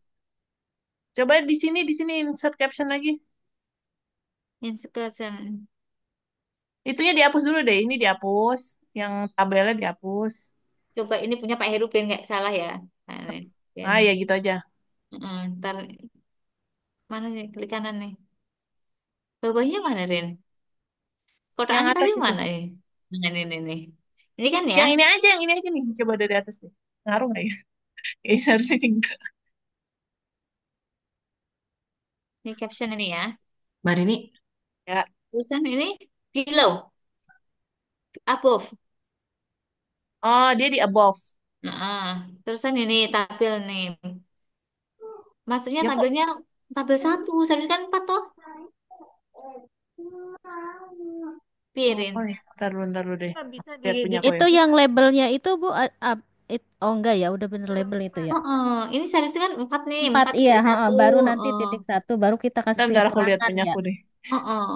Coba di sini insert caption lagi. Inscription. Itunya dihapus dulu deh. Ini dihapus. Yang tabelnya dihapus. Coba ini punya Pak Heru biar nggak salah ya. Nah, ini. Ya, Ah nih. ya gitu aja. Ntar mana nih klik kanan nih. Bawahnya mana Rin? Yang Kotakannya tadi atas itu. mana nih? Nah, ini nih. Ini kan ya. Yang ini aja nih. Coba dari atas deh. Ngaruh nggak ya? Kayaknya seharusnya sih enggak. Ini caption ini ya. Mbak Rini, Ya. Tulisan ini below, above. Oh, dia di above. Nah, terusan ini tabel nih. Maksudnya Ya kok. tabelnya tabel 1, seharusnya kan 4 toh. Oh Pirin. ya, ntar dulu deh. nggak bisa Lihat punya aku di Itu ya. yang labelnya itu Bu, oh enggak ya, udah bener label itu ya. Ini seharusnya kan 4 nih, 4 4 iya, titik heeh, 1. baru nanti Oh, titik satu, baru kita kasih Ntar aku lihat keterangan punya ya. aku deh. oh, oh.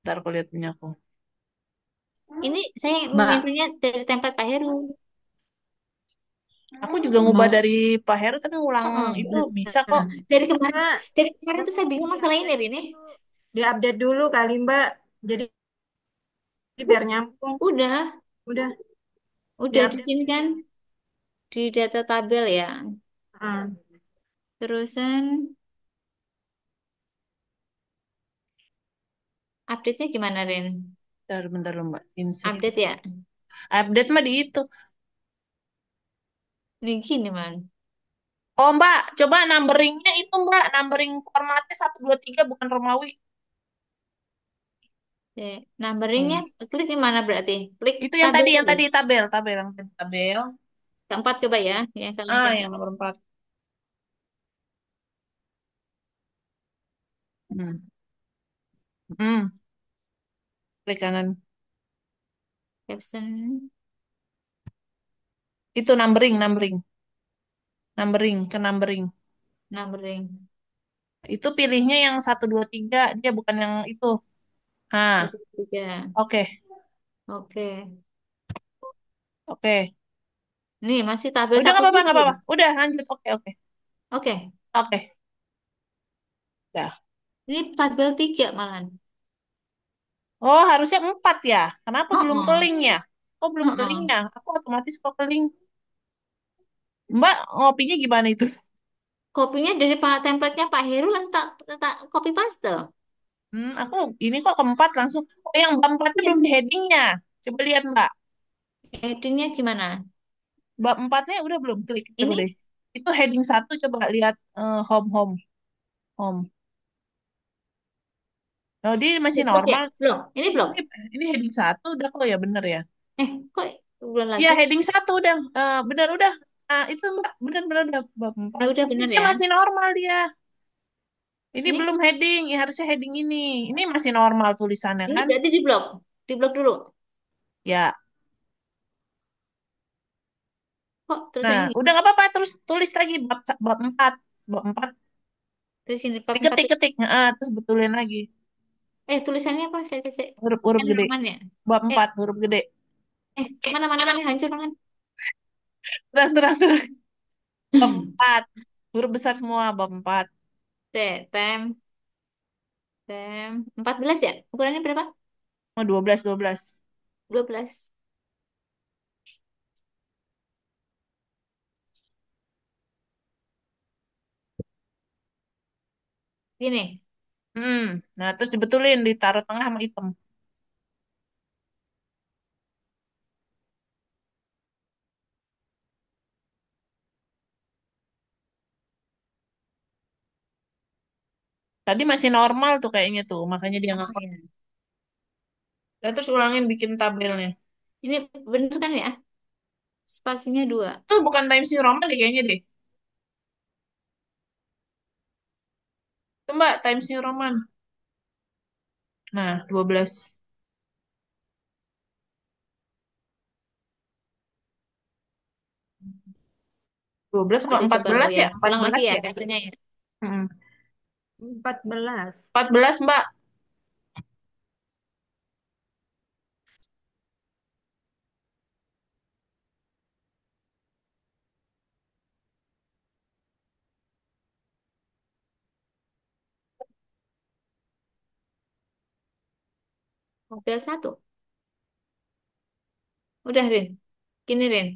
Ntar aku lihat punya aku. Ini saya Mbak, mengintipnya dari template Pak Heru. Aku juga ngubah mau dari Pak Heru tapi ngulang Heeh. itu bisa kok. Nah, Mbak, dari kemarin Mbak tuh saya bingung masalah ini, diupdate Rin. dulu. Diupdate dulu kali Mbak. Jadi biar nyambung. Udah, Udah udah di diupdate sini dulu. kan di data tabel ya. Ah, Terusan update-nya gimana, Rin? Bentar loh Mbak. Insert. Update ya? Update mah di itu. Nih gini, man. Oh Mbak, coba numberingnya itu Mbak. Numbering formatnya 1 2 3 bukan Romawi. Numberingnya Hmm. klik di mana berarti? Klik Itu tabel yang dulu. tadi tabel, yang tadi tabel. Keempat coba ya, yang salahnya. Yang nomor 4. Hmm. Hmm. Klik kanan. Caption, Itu ke numbering. numbering. Itu pilihnya yang 1 2 3 dia bukan yang itu. Nah, Satu, tiga. oke, Oke. oke. Nih, masih tabel Udah satu nggak full. apa-apa. Udah lanjut. Oke, oke. Oke. Oke. Dah. Ini tabel 3 malahan. Oh, harusnya 4 ya. Kenapa belum ke Oh, link ya? Kok belum ke oh. linknya? Aku otomatis kok ke link. Mbak, ngopinya gimana itu? Kopinya dari template-nya Pak Heru langsung tak copy paste. Aku ini kok keempat langsung. Oh, yang bab 4-nya Iya. belum di headingnya. Coba lihat, Mbak. Headingnya gimana? Bab 4-nya udah belum klik. Coba Ini deh. Itu heading 1 coba lihat home, home, home. Oh, dia masih belum ya? normal. Belum. Ini belum. Ini heading 1 udah kok ya bener ya. Kok belum Iya, lagi? heading 1 udah. Bener udah. Nah, itu Mbak, bener-bener udah bab 4. Udah Ini bener dia ya. masih normal dia. Ini Ini belum heading, ya harusnya heading ini. Ini masih normal tulisannya ini kan? berarti di blok. Di blok dulu. Ya. Kok Nah, tulisannya gini? udah nggak apa-apa terus tulis lagi bab 4. Bab 4 Terus gini, bab 4. diketik-ketik, terus betulin lagi. Tulisannya apa? Saya. Huruf-huruf Kan gede. aman ya? Bab Eh, 4 huruf gede. kemana-mana nih hancur kan? Terang. Bab 4. Huruf besar semua bab 4. Tem, tem. 14 ya? Ukurannya berapa? Oh, 12. 12. Gini. Hmm. Nah, terus dibetulin, ditaruh tengah sama hitam. Tadi masih normal tuh kayaknya tuh, makanya dia nggak Oh, kotak. ya. Dan terus ulangin bikin tabelnya. Ini bener kan ya? Spasinya 2. Tuh bukan Times New Roman deh kayaknya deh. Tuh Mbak, Times New Roman. Nah, 12. 12 apa Kita coba, oh 14 ya, ya? ulang lagi 14 ya ya? papernya ya. Hmm. 14. 14 Mbak. Tabel 1. Udah, Rin. Gini, Rin.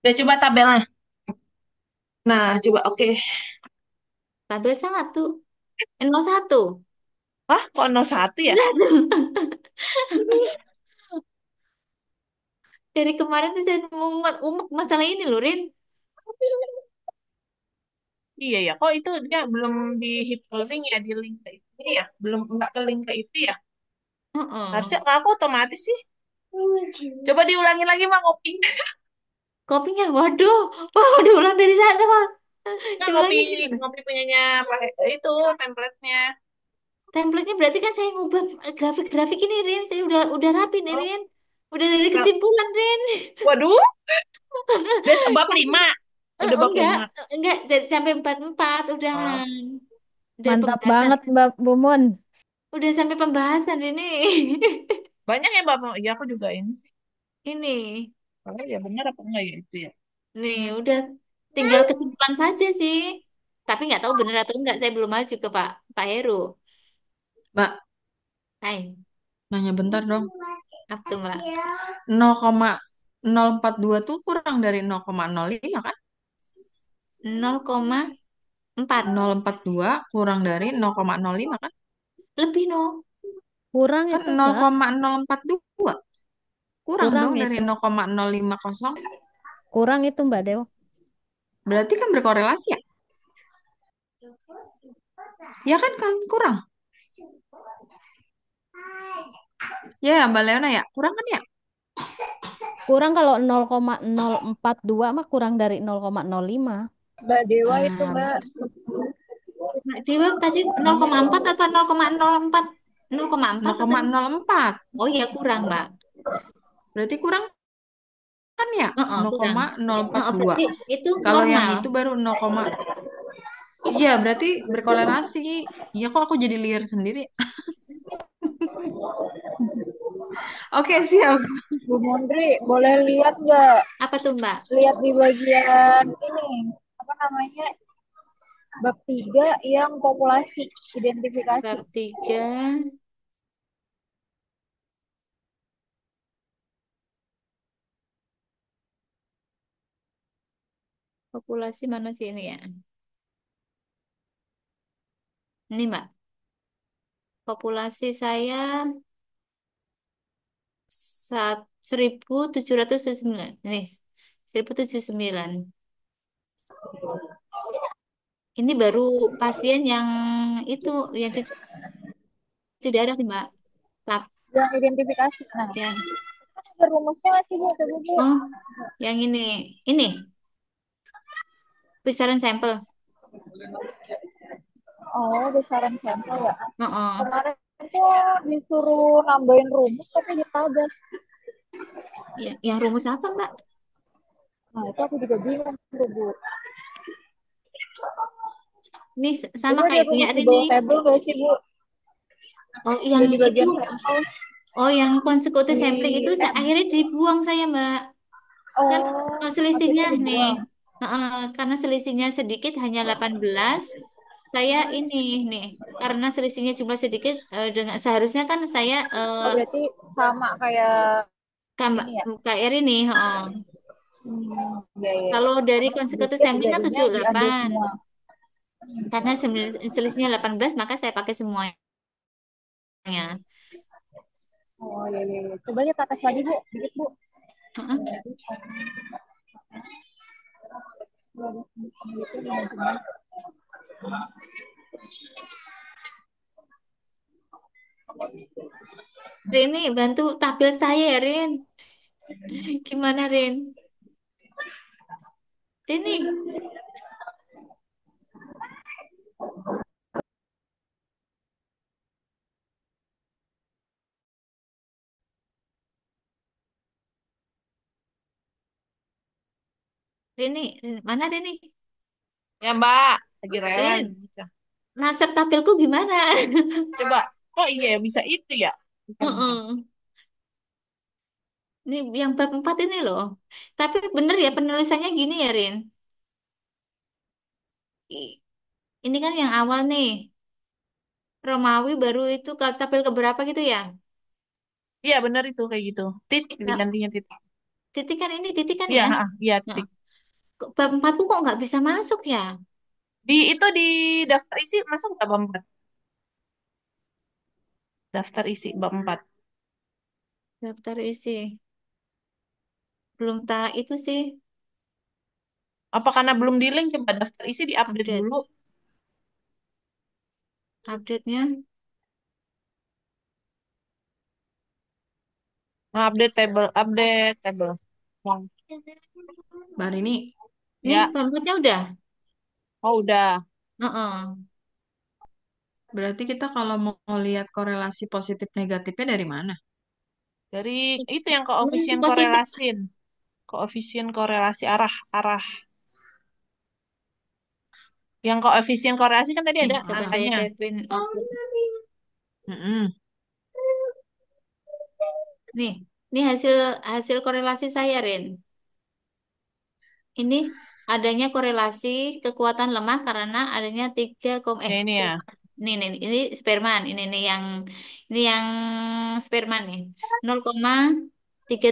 Udah coba tabelnya. Nah, coba oke. Tabel 1. 01. Wah, kok 01 ya? Dari kemarin tuh saya umek umek masalah ini loh, Rin. Iya ya, kok itu dia belum di hyperlink ya, di link ke itu ya? Belum nggak ke link ke itu ya? Heeh. Harusnya ke aku otomatis sih. Coba diulangi lagi Bang Oping. Kopinya, waduh. Wah, udah ulang dari sana, Bang. Nggak ngopi Diulangi gimana? ngopi punyanya pakai itu template-nya. Template-nya berarti kan saya ngubah grafik-grafik ini, Rin. Saya udah rapi nih, Oh, Rin. Udah dari nggak- kesimpulan, Rin. waduh, udah bab 5. Udah bab Enggak, 5. enggak jadi sampai 44 Oh, udahan. Udah Mantap pembahasan. banget Mbak Bumun. Udah sampai pembahasan ini. banyak ya bab. Iya aku juga ini sih. Ini. Kalau ya benar apa enggak ya itu ya. Nih, Hmm. udah tinggal kesimpulan saja sih. Tapi nggak tahu bener atau enggak. Saya belum maju ke Pak Heru. Mbak, Hai, nanya bentar dong. apa tuh, Mbak? 0,042 tuh kurang dari 0,05 kan? 0,4. 0,42 kurang dari 0,05 kan? Lebih, no. Kurang Kan itu Mbak. 0,042. Kurang Kurang dong dari itu. 0,050. Kurang itu Mbak Dew. Berarti kan berkorelasi ya? Ya kan kurang. Ya, Mbak Leona ya, kurang kan ya? Kurang kalau 0,042 mah kurang dari 0,05. Mbak Dewa itu Nah, Mbak. Mbak Dewa tadi 0,4 atau 0,04? 0,4 atau 0,04. Oh iya kurang, Mbak. Berarti kurang kan ya? Kurang. 0,042. Berarti itu Kalau yang normal. itu baru 0, iya, berarti berkorelasi. Iya kok aku jadi liar sendiri. Oke, siap. Bu Mondri, boleh lihat nggak? Apa tuh, Mbak? Lihat di bagian ini, apa namanya, bab 3 yang populasi, identifikasi. Bab 3. Populasi mana sih ini ya? Ini, Mbak. Populasi saya 1779. Ini 1079. Ini baru pasien yang itu yang cuci darah nih, Mbak. Lap, Yang identifikasi. Nah, yang ada rumusnya nggak sih Bu? Coba Bu. oh, yang ini besaran sampel. Oh, besaran sampel ya. Oh, Kemarin tuh disuruh nambahin rumus tapi ditabah. ya, yang rumus apa, Mbak? Nah, itu aku juga bingung tuh Bu. Ini sama Coba dia kayak punya rumus di ini. bawah tabel nggak sih Bu? Oh, yang Jadi itu. bagian sampel Oh, yang konsekutif di sampling itu M. akhirnya dibuang saya, Mbak. Kan Oh, selisihnya akhirnya nih. dibuang. Karena selisihnya sedikit hanya 18, saya ini nih. Karena selisihnya jumlah sedikit dengan seharusnya kan saya Oh, berarti sama kayak tambah ini ya. KR ini. Ya, ya. Kalau dari Sama konsekutif sedikit sampling kan jadinya diambil 78. semua. Karena selisihnya 18 maka saya pakai semua. Oh iya iya iya. Coba lihat atas lagi Bu, dikit Bu. Heeh. Peneliti manajemen. Rini, bantu tabel saya ya, Rin. Gimana, Rin? Rini, Rini, mana Rini? Ya Mbak, lagi rewel. Rin, nasib tabelku gimana? Coba, kok iya ya bisa itu ya? Bentar, bentar. Heeh. Ini yang bab 4 ini loh. Tapi bener ya penulisannya gini ya, Rin. I- Ini kan yang awal nih. Romawi baru itu ke tabel keberapa gitu ya? Iya bener itu kayak gitu. Titik Nah, digantinya titik. titik kan ini titik kan Iya, ya? iya Nah, titik. bab 4 kok nggak bisa masuk ya? Di itu di daftar isi masuk nggak bab 4? Daftar isi bab 4. Daftar isi. Belum tak itu sih Apa karena belum di link coba daftar isi diupdate update. dulu. Update-nya. Nah, update table. Nah, Mbak Rini, Nih, ya, bab 4-nya udah. oh udah. Heeh. berarti kita kalau mau lihat korelasi positif negatifnya dari mana? Dari itu yang Ini koefisien positif. korelasin. Koefisien korelasi arah arah. Yang koefisien korelasi kan tadi Nih, ada coba saya angkanya. print out. Mm-mm. Nih, ini hasil hasil korelasi saya, Rin. Ini adanya korelasi kekuatan lemah karena adanya 3, Ya ini ya. ini Spearman, ini yang Spearman nih. 0,3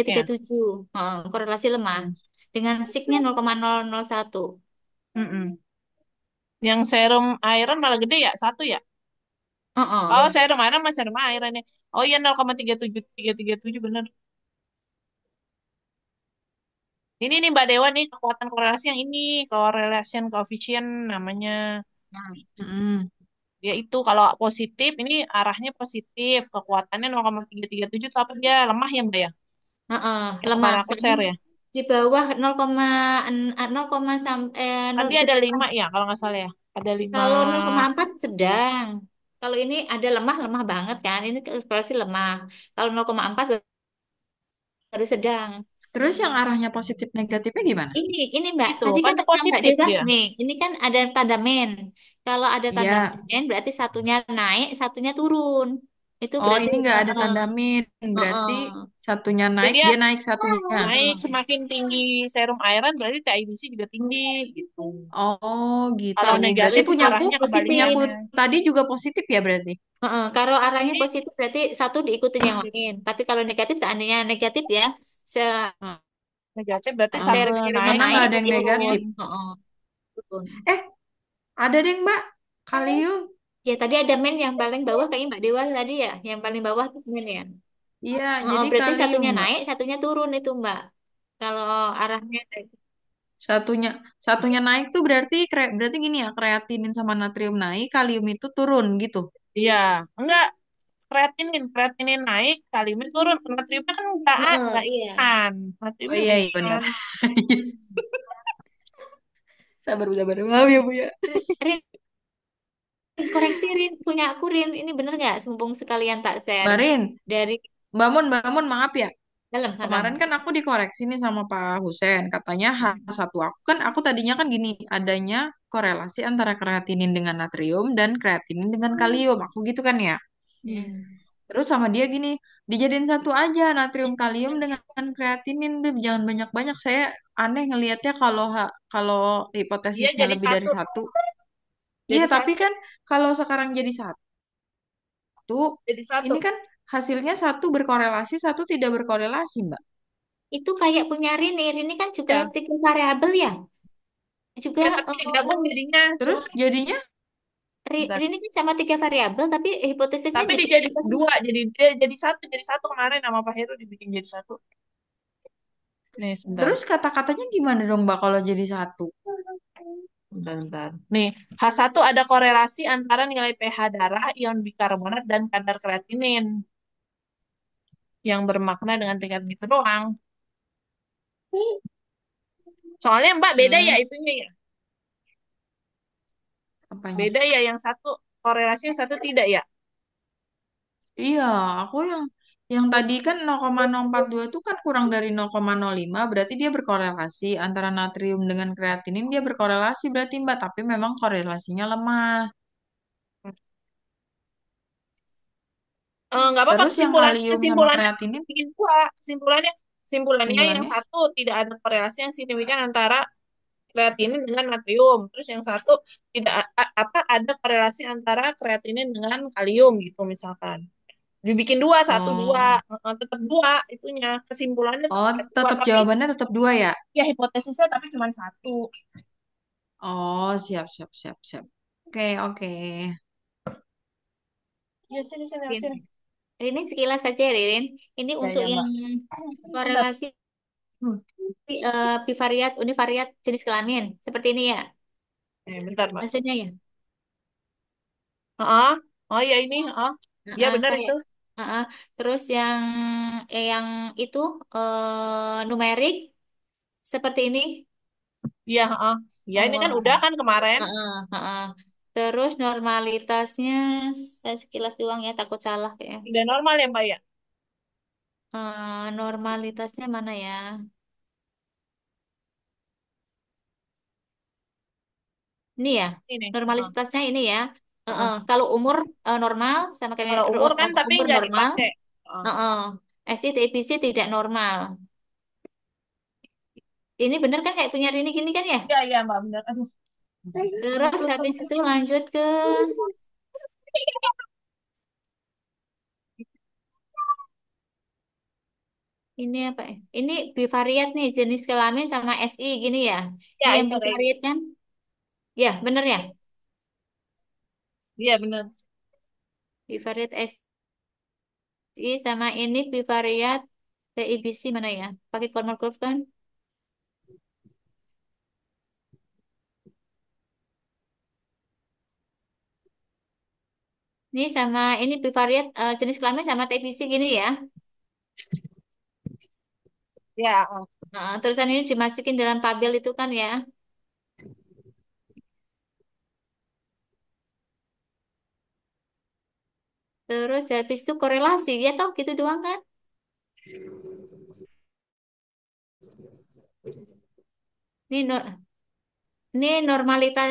Ya. 0,337 korelasi lemah Hmm. dengan signya 0,001. Mm-mm. Yang serum iron malah gede ya, satu ya. Oh, Heeh. serum iron sama serum iron ya. Oh iya 0,37337 bener. Ini nih Mbak Dewa nih kekuatan korelasi yang ini, correlation coefficient namanya. Nah, Mm-mm. Dia itu kalau positif ini arahnya positif, kekuatannya 0,337 itu apa dia lemah ya Mbak ya? heeh, Yang lemah. kemarin aku Soalnya share ya. di bawah 0, sampai Kan dia ada 5 ya kalau nggak salah ya. Ada 5. kalau 0,4 sedang. Kalau ini ada lemah, lemah banget kan. Ini ekspresi lemah. Kalau 0,4 baru sedang. Terus yang arahnya positif negatifnya gimana? Ini Mbak, Itu tadi kan kan itu kata Mbak positif Dewa dia. nih, ini kan ada tanda men. Kalau ada tanda Iya. men berarti satunya naik, satunya turun. Itu Oh, berarti ini nggak ada tanda min. Berarti satunya Jadi naik, dia dia naik satunya. naik semakin tinggi serum iron berarti TIBC juga tinggi gitu. Oh, gitu. Kalau kalau Berarti negatif itu punyaku, arahnya positif. punyaku kebalikannya. tadi juga positif ya berarti? Kalau arahnya Ini positif berarti satu diikutin yang lain. Tapi kalau negatif, seandainya negatif ya, se negatif berarti Heeh. satu serunya naik Mana nggak naik, ada satu yang turun. negatif? turun. Eh, ada deh Mbak. Kalium. Ya tadi ada men yang paling bawah kayaknya Mbak Dewa tadi ya, yang paling bawah tuh men ya. Iya, jadi Berarti kalium satunya Mbak. naik, satunya turun itu Mbak. Kalau arahnya Satunya satunya naik tuh berarti berarti gini ya, kreatinin sama natrium naik, kalium itu turun gitu. Iya, enggak kreatinin naik, kaliumnya turun. Natriumnya kan enggak iya. ikutan. Oh Natriumnya iya, iya benar. ikutan. Sabar, sabar. Maaf ya, Bu ya. Rin, koreksi Rin, punya aku Rin. Ini bener nggak? Mumpung sekalian tak share Barin, dari Mbak Mun, maaf ya. dalam. Kemarin kan aku dikoreksi nih sama Pak Husen. Katanya H1 aku kan, aku tadinya kan gini, adanya korelasi antara kreatinin dengan natrium dan kreatinin dengan kalium. Aku gitu kan ya. Hmm. Terus sama dia gini, dijadiin satu aja natrium kalium dengan kreatinin, deh, jangan banyak-banyak. Saya aneh ngelihatnya kalau Iya hipotesisnya jadi lebih dari satu. satu. Iya, Jadi tapi satu. kan kalau sekarang jadi satu, Jadi satu. ini kan hasilnya satu berkorelasi, satu tidak berkorelasi, Mbak. Itu kayak punya Rini. Rini kan juga Ya. tiga variabel ya. Juga Ya tapi digabung jadinya. Terus jadinya Bentar. Ini kan sama tiga variabel, tapi hipotesisnya Tapi jadi dia jadi apa sih? dua, dia jadi satu kemarin sama Pak Heru dibikin jadi satu. Nih, sebentar. Terus kata-katanya gimana dong Mbak kalau jadi satu? Bentar, bentar. Nih, H1 ada korelasi antara nilai pH darah, ion bikarbonat, dan kadar kreatinin yang bermakna dengan tingkat gitu doang. Soalnya Mbak beda ya Hmm, itunya ya. apanya? Beda ya yang satu korelasi yang satu tidak ya. Iya, aku yang tadi kan 0,042 itu kan kurang dari 0,05, berarti dia berkorelasi antara natrium dengan kreatinin, dia berkorelasi berarti Mbak, tapi memang korelasinya lemah. Nggak apa-apa Terus yang kesimpulan kalium sama kesimpulannya kreatinin, bikin dua. Kesimpulannya yang kesimpulannya? satu tidak ada korelasi yang signifikan antara kreatinin dengan natrium. Terus yang satu tidak apa ada korelasi antara kreatinin dengan kalium gitu misalkan. Dibikin dua, satu dua, Oh, tetap dua itunya. Kesimpulannya tetap oh, ada dua, tetap tapi jawabannya tetap dua ya? ya hipotesisnya tapi cuma satu. Oh, siap, siap, siap, siap. Oke, oke. Ya sini sini Rin. sini. Ini sekilas saja, Rin. Ini Ya untuk ya yang Mbak. Bentar. korelasi Hmm. bivariat, univariat jenis kelamin. Seperti ini ya, Bentar Mbak. hasilnya ya. Ah, oh ya ini, ya benar Saya. itu. Terus yang itu numerik seperti ini. Iya, ya ini kan Oh, udah kan kemarin. heeh, heeh. Terus normalitasnya saya sekilas doang ya, takut salah kayak. Udah normal ya Mbak ya. Normalitasnya mana ya? Ini ya, Ini. normalitasnya ini ya. Heeh. Kalau umur normal sama kayak Kalau umur kan tapi umur nggak normal. dipakai. Heeh. SI TBC tidak normal. Ini bener kan kayak punya Rini gini kan ya? Iya iya Mbak benar. Aduh. Terus habis itu lanjut ke ini apa ya? Ini bivariat nih jenis kelamin sama SI gini ya. Ya Ini yang itu kayak gitu. bivariat kan? Ya, bener ya. Iya benar. Bivariat SI sama ini bivariat TIBC mana ya? Pakai Cornell curve kan? Ini sama ini bivariat jenis kelamin sama TIBC gini ya. Ya, Nah, terusan ini dimasukin dalam tabel itu kan ya. Terus habis itu korelasi ya toh gitu doang kan? Ini ini normalitas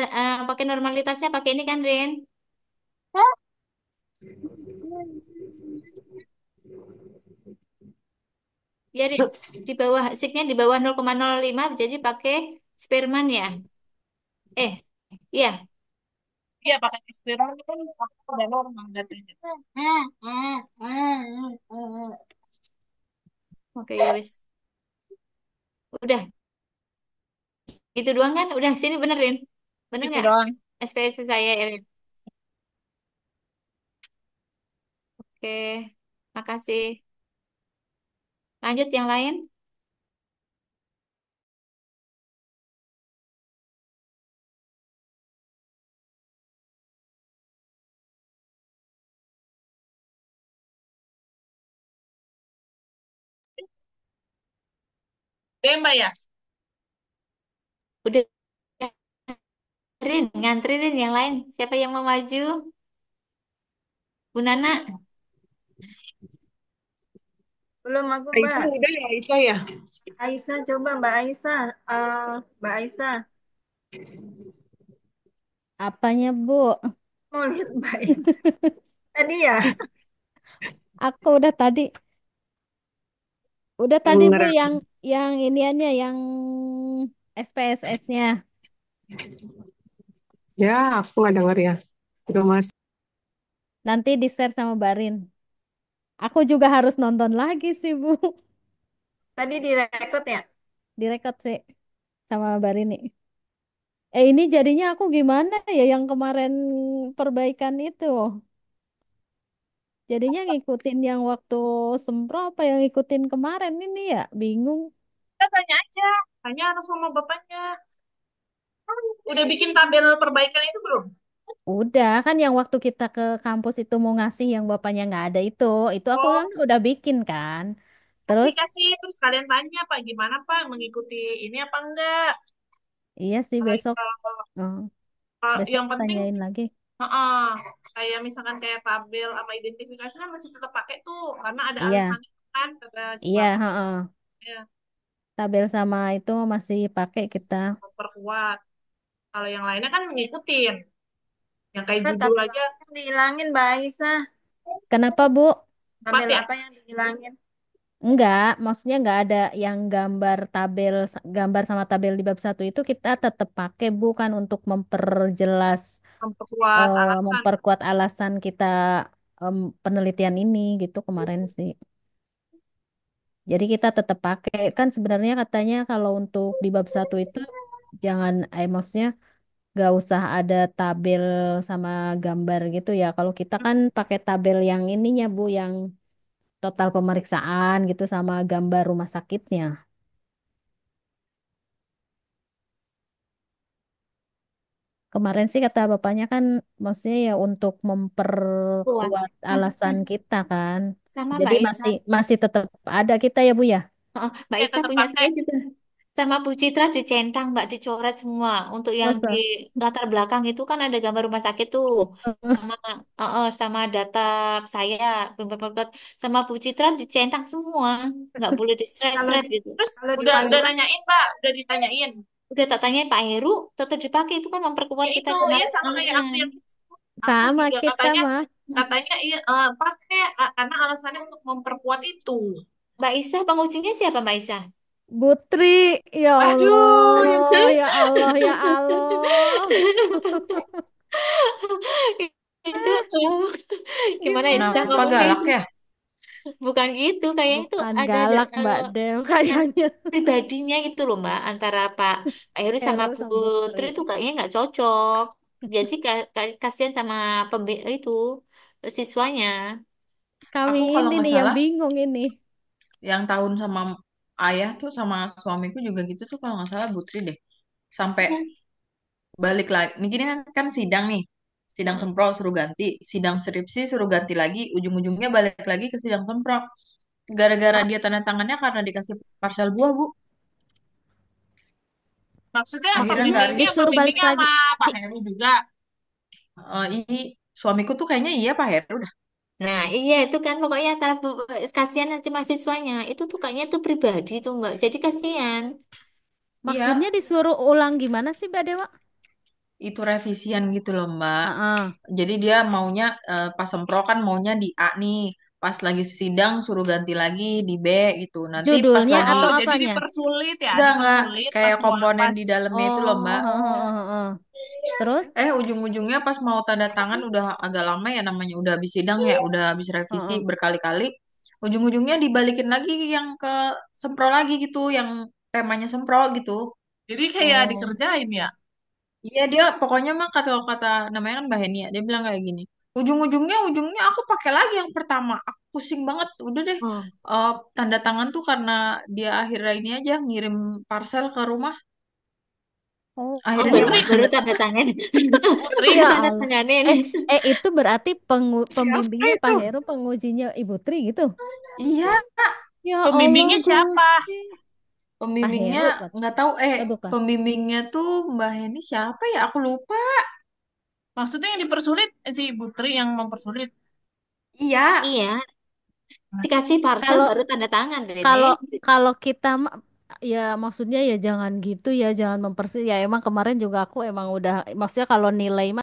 pakai normalitasnya pakai ini kan Rin? Ya di bawah signya di bawah 0,05 jadi pakai Spearman ya. Iya. iya pakai spiral kan udah normal datanya. Oke ya wis. Udah gitu doang kan? Udah sini benerin. Bener Gitu nggak? doang. SPS saya Erin. Oke. Makasih. Lanjut yang lain. Oke Mbak ya. Udah Rin, ngantriin yang lain. Siapa yang mau maju? Bu Nana. Belum aku, Aisyah Mbak. udah ya Aisyah ya. Aisyah, coba Mbak Aisyah. Mbak Aisyah, Apanya, Bu? mau lihat Mbak Aisyah. Tadi ya, Aku udah tadi Bu Denger. yang iniannya yang SPSS-nya. Ya, aku nggak denger ya. Udah mas. Nanti di-share sama Barin. Aku juga harus nonton lagi sih, Bu. tadi direkod ya. Direkod sih sama Barin nih. Ini jadinya aku gimana ya yang kemarin perbaikan itu? Jadinya ngikutin yang waktu sempro apa yang ngikutin kemarin ini ya? Bingung. Kita tanya aja, tanya anak sama bapaknya. Udah bikin tabel perbaikan itu belum? Udah kan yang waktu kita ke kampus itu mau ngasih yang bapaknya nggak ada itu aku Oh, kan udah bikin kan. kasih Terus kasih terus kalian tanya Pak gimana Pak mengikuti ini apa enggak? iya sih besok, Kalau oh, besok yang penting tanyain lagi. heeh, kayak misalkan kayak tabel sama identifikasi kan masih tetap pakai tuh karena ada Iya, alasannya kan kata si iya, bapak heeh. ya Tabel sama itu masih pakai kita. memperkuat. Kalau yang lainnya kan ngikutin, yang kayak judul Tabel aja apa yang dihilangin, Mbak Aisyah? Kenapa, Bu? empat Tabel ya. apa yang dihilangin? Enggak, maksudnya enggak ada yang gambar tabel, gambar sama tabel di bab satu itu kita tetap pakai bukan untuk memperjelas, Memperkuat alasan. memperkuat alasan kita penelitian ini gitu kemarin sih. Jadi kita tetap pakai kan sebenarnya katanya kalau untuk di bab satu itu jangan, maksudnya nggak usah ada tabel sama gambar gitu ya. Kalau kita kan pakai tabel yang ininya Bu, yang total pemeriksaan gitu sama gambar rumah sakitnya. Kemarin sih kata bapaknya kan maksudnya ya untuk Kuat. memperkuat alasan Mm-mm. kita kan. Sama Jadi Mbak Isa. masih masih tetap ada kita ya Bu ya. Oh, Mbak Ya Isa tetap punya pakai. saya juga. Sama Bu Citra dicentang, Mbak, dicoret semua. Untuk yang di Masa? latar belakang itu kan ada gambar rumah sakit tuh. Sama sama data saya, pemberkot sama Bu Citra dicentang semua. Nggak boleh Kalau di-shred-shred di gitu. Terus kalau di udah panduan nanyain Pak, udah ditanyain. Udah tak tanyain Pak Heru, tetap dipakai itu kan memperkuat Ya kita itu sama ya sama kayak aku alasan. yang aku Sama juga kita katanya mah. katanya iya pakai karena alasannya untuk memperkuat itu. Mbak Isa, pengujinya siapa Mbak Isa? Putri, ya Aduh, ya Allah, ya Allah, ya Allah. Itu gimana ya Gimana kita Kenapa ngomongnya galak itu ya? bukan gitu kayak itu Bukan ada galak Mbak Dew kan kayaknya. pribadinya gitu loh Mbak antara Pak Heru sama Heru sama Putri Putri. itu kayaknya nggak cocok jadi kasihan sama itu siswanya. Kami Aku kalau ini nggak nih yang salah, bingung ini. yang tahun sama ayah tuh sama suamiku juga gitu tuh kalau nggak salah Putri deh. Sampai balik lagi. Nih gini kan sidang nih. Sidang sempro suruh ganti. Sidang skripsi suruh ganti lagi. Ujung-ujungnya balik lagi ke sidang sempro. Gara-gara dia tanda tangannya karena dikasih parsel buah, Bu. maksudnya Akhirnya Maksudnya nggak disuruh balik pembimbingnya lagi. sama Pak Heru juga. ini suamiku tuh kayaknya iya Pak Heru dah. Nah, iya itu kan pokoknya antara kasihan nanti mahasiswanya itu tuh kayaknya tuh pribadi tuh Mbak. Jadi kasihan. Iya, Maksudnya disuruh ulang gimana sih Mbak Dewa? itu revisian gitu loh Mbak. Heeh. Jadi dia maunya pas sempro kan maunya di A nih. Pas lagi sidang suruh ganti lagi di B gitu. Nanti pas Judulnya lagi atau Oh, jadi apanya? dipersulit ya, enggak dipersulit kayak pas mau komponen pas. di dalamnya itu loh Oh, Mbak. heeh, Oh, heeh, heeh. Terus? Ujung-ujungnya pas mau tanda tangan udah agak lama ya namanya udah habis sidang ya, udah habis revisi Heeh. berkali-kali. Ujung-ujungnya dibalikin lagi yang ke sempro lagi gitu, yang temanya sempro gitu. jadi kayak Oh. dikerjain ya. Iya dia pokoknya mah kata kata namanya kan Mbak Heni ya, dia bilang kayak gini. Ujung-ujungnya aku pakai lagi yang pertama. Aku pusing banget. Udah deh. Oh. Tanda tangan tuh karena dia akhirnya ini aja ngirim parcel ke rumah. Oh, Oh, Akhirnya dia baru udah Putri, baru tanda tanda tangan. tangan. Putri, Baru ya tanda Allah. tanganin. Itu berarti siapa pembimbingnya Pak itu? Heru, pengujinya Ibu Tri gitu. Iya, Ya Allah, Pembimbingnya siapa? Gusti. Pak pembimbingnya Heru, nggak tahu. bukan. Pembimbingnya tuh Mbak Heni siapa ya? Aku lupa. Maksudnya yang dipersulit si Putri yang mempersulit. Iya, Iya, dikasih parcel Kalau baru tanda tangan, Rene. kalau kalau kita ya maksudnya ya jangan gitu ya, jangan mempersi ya emang kemarin juga aku emang udah maksudnya kalau nilai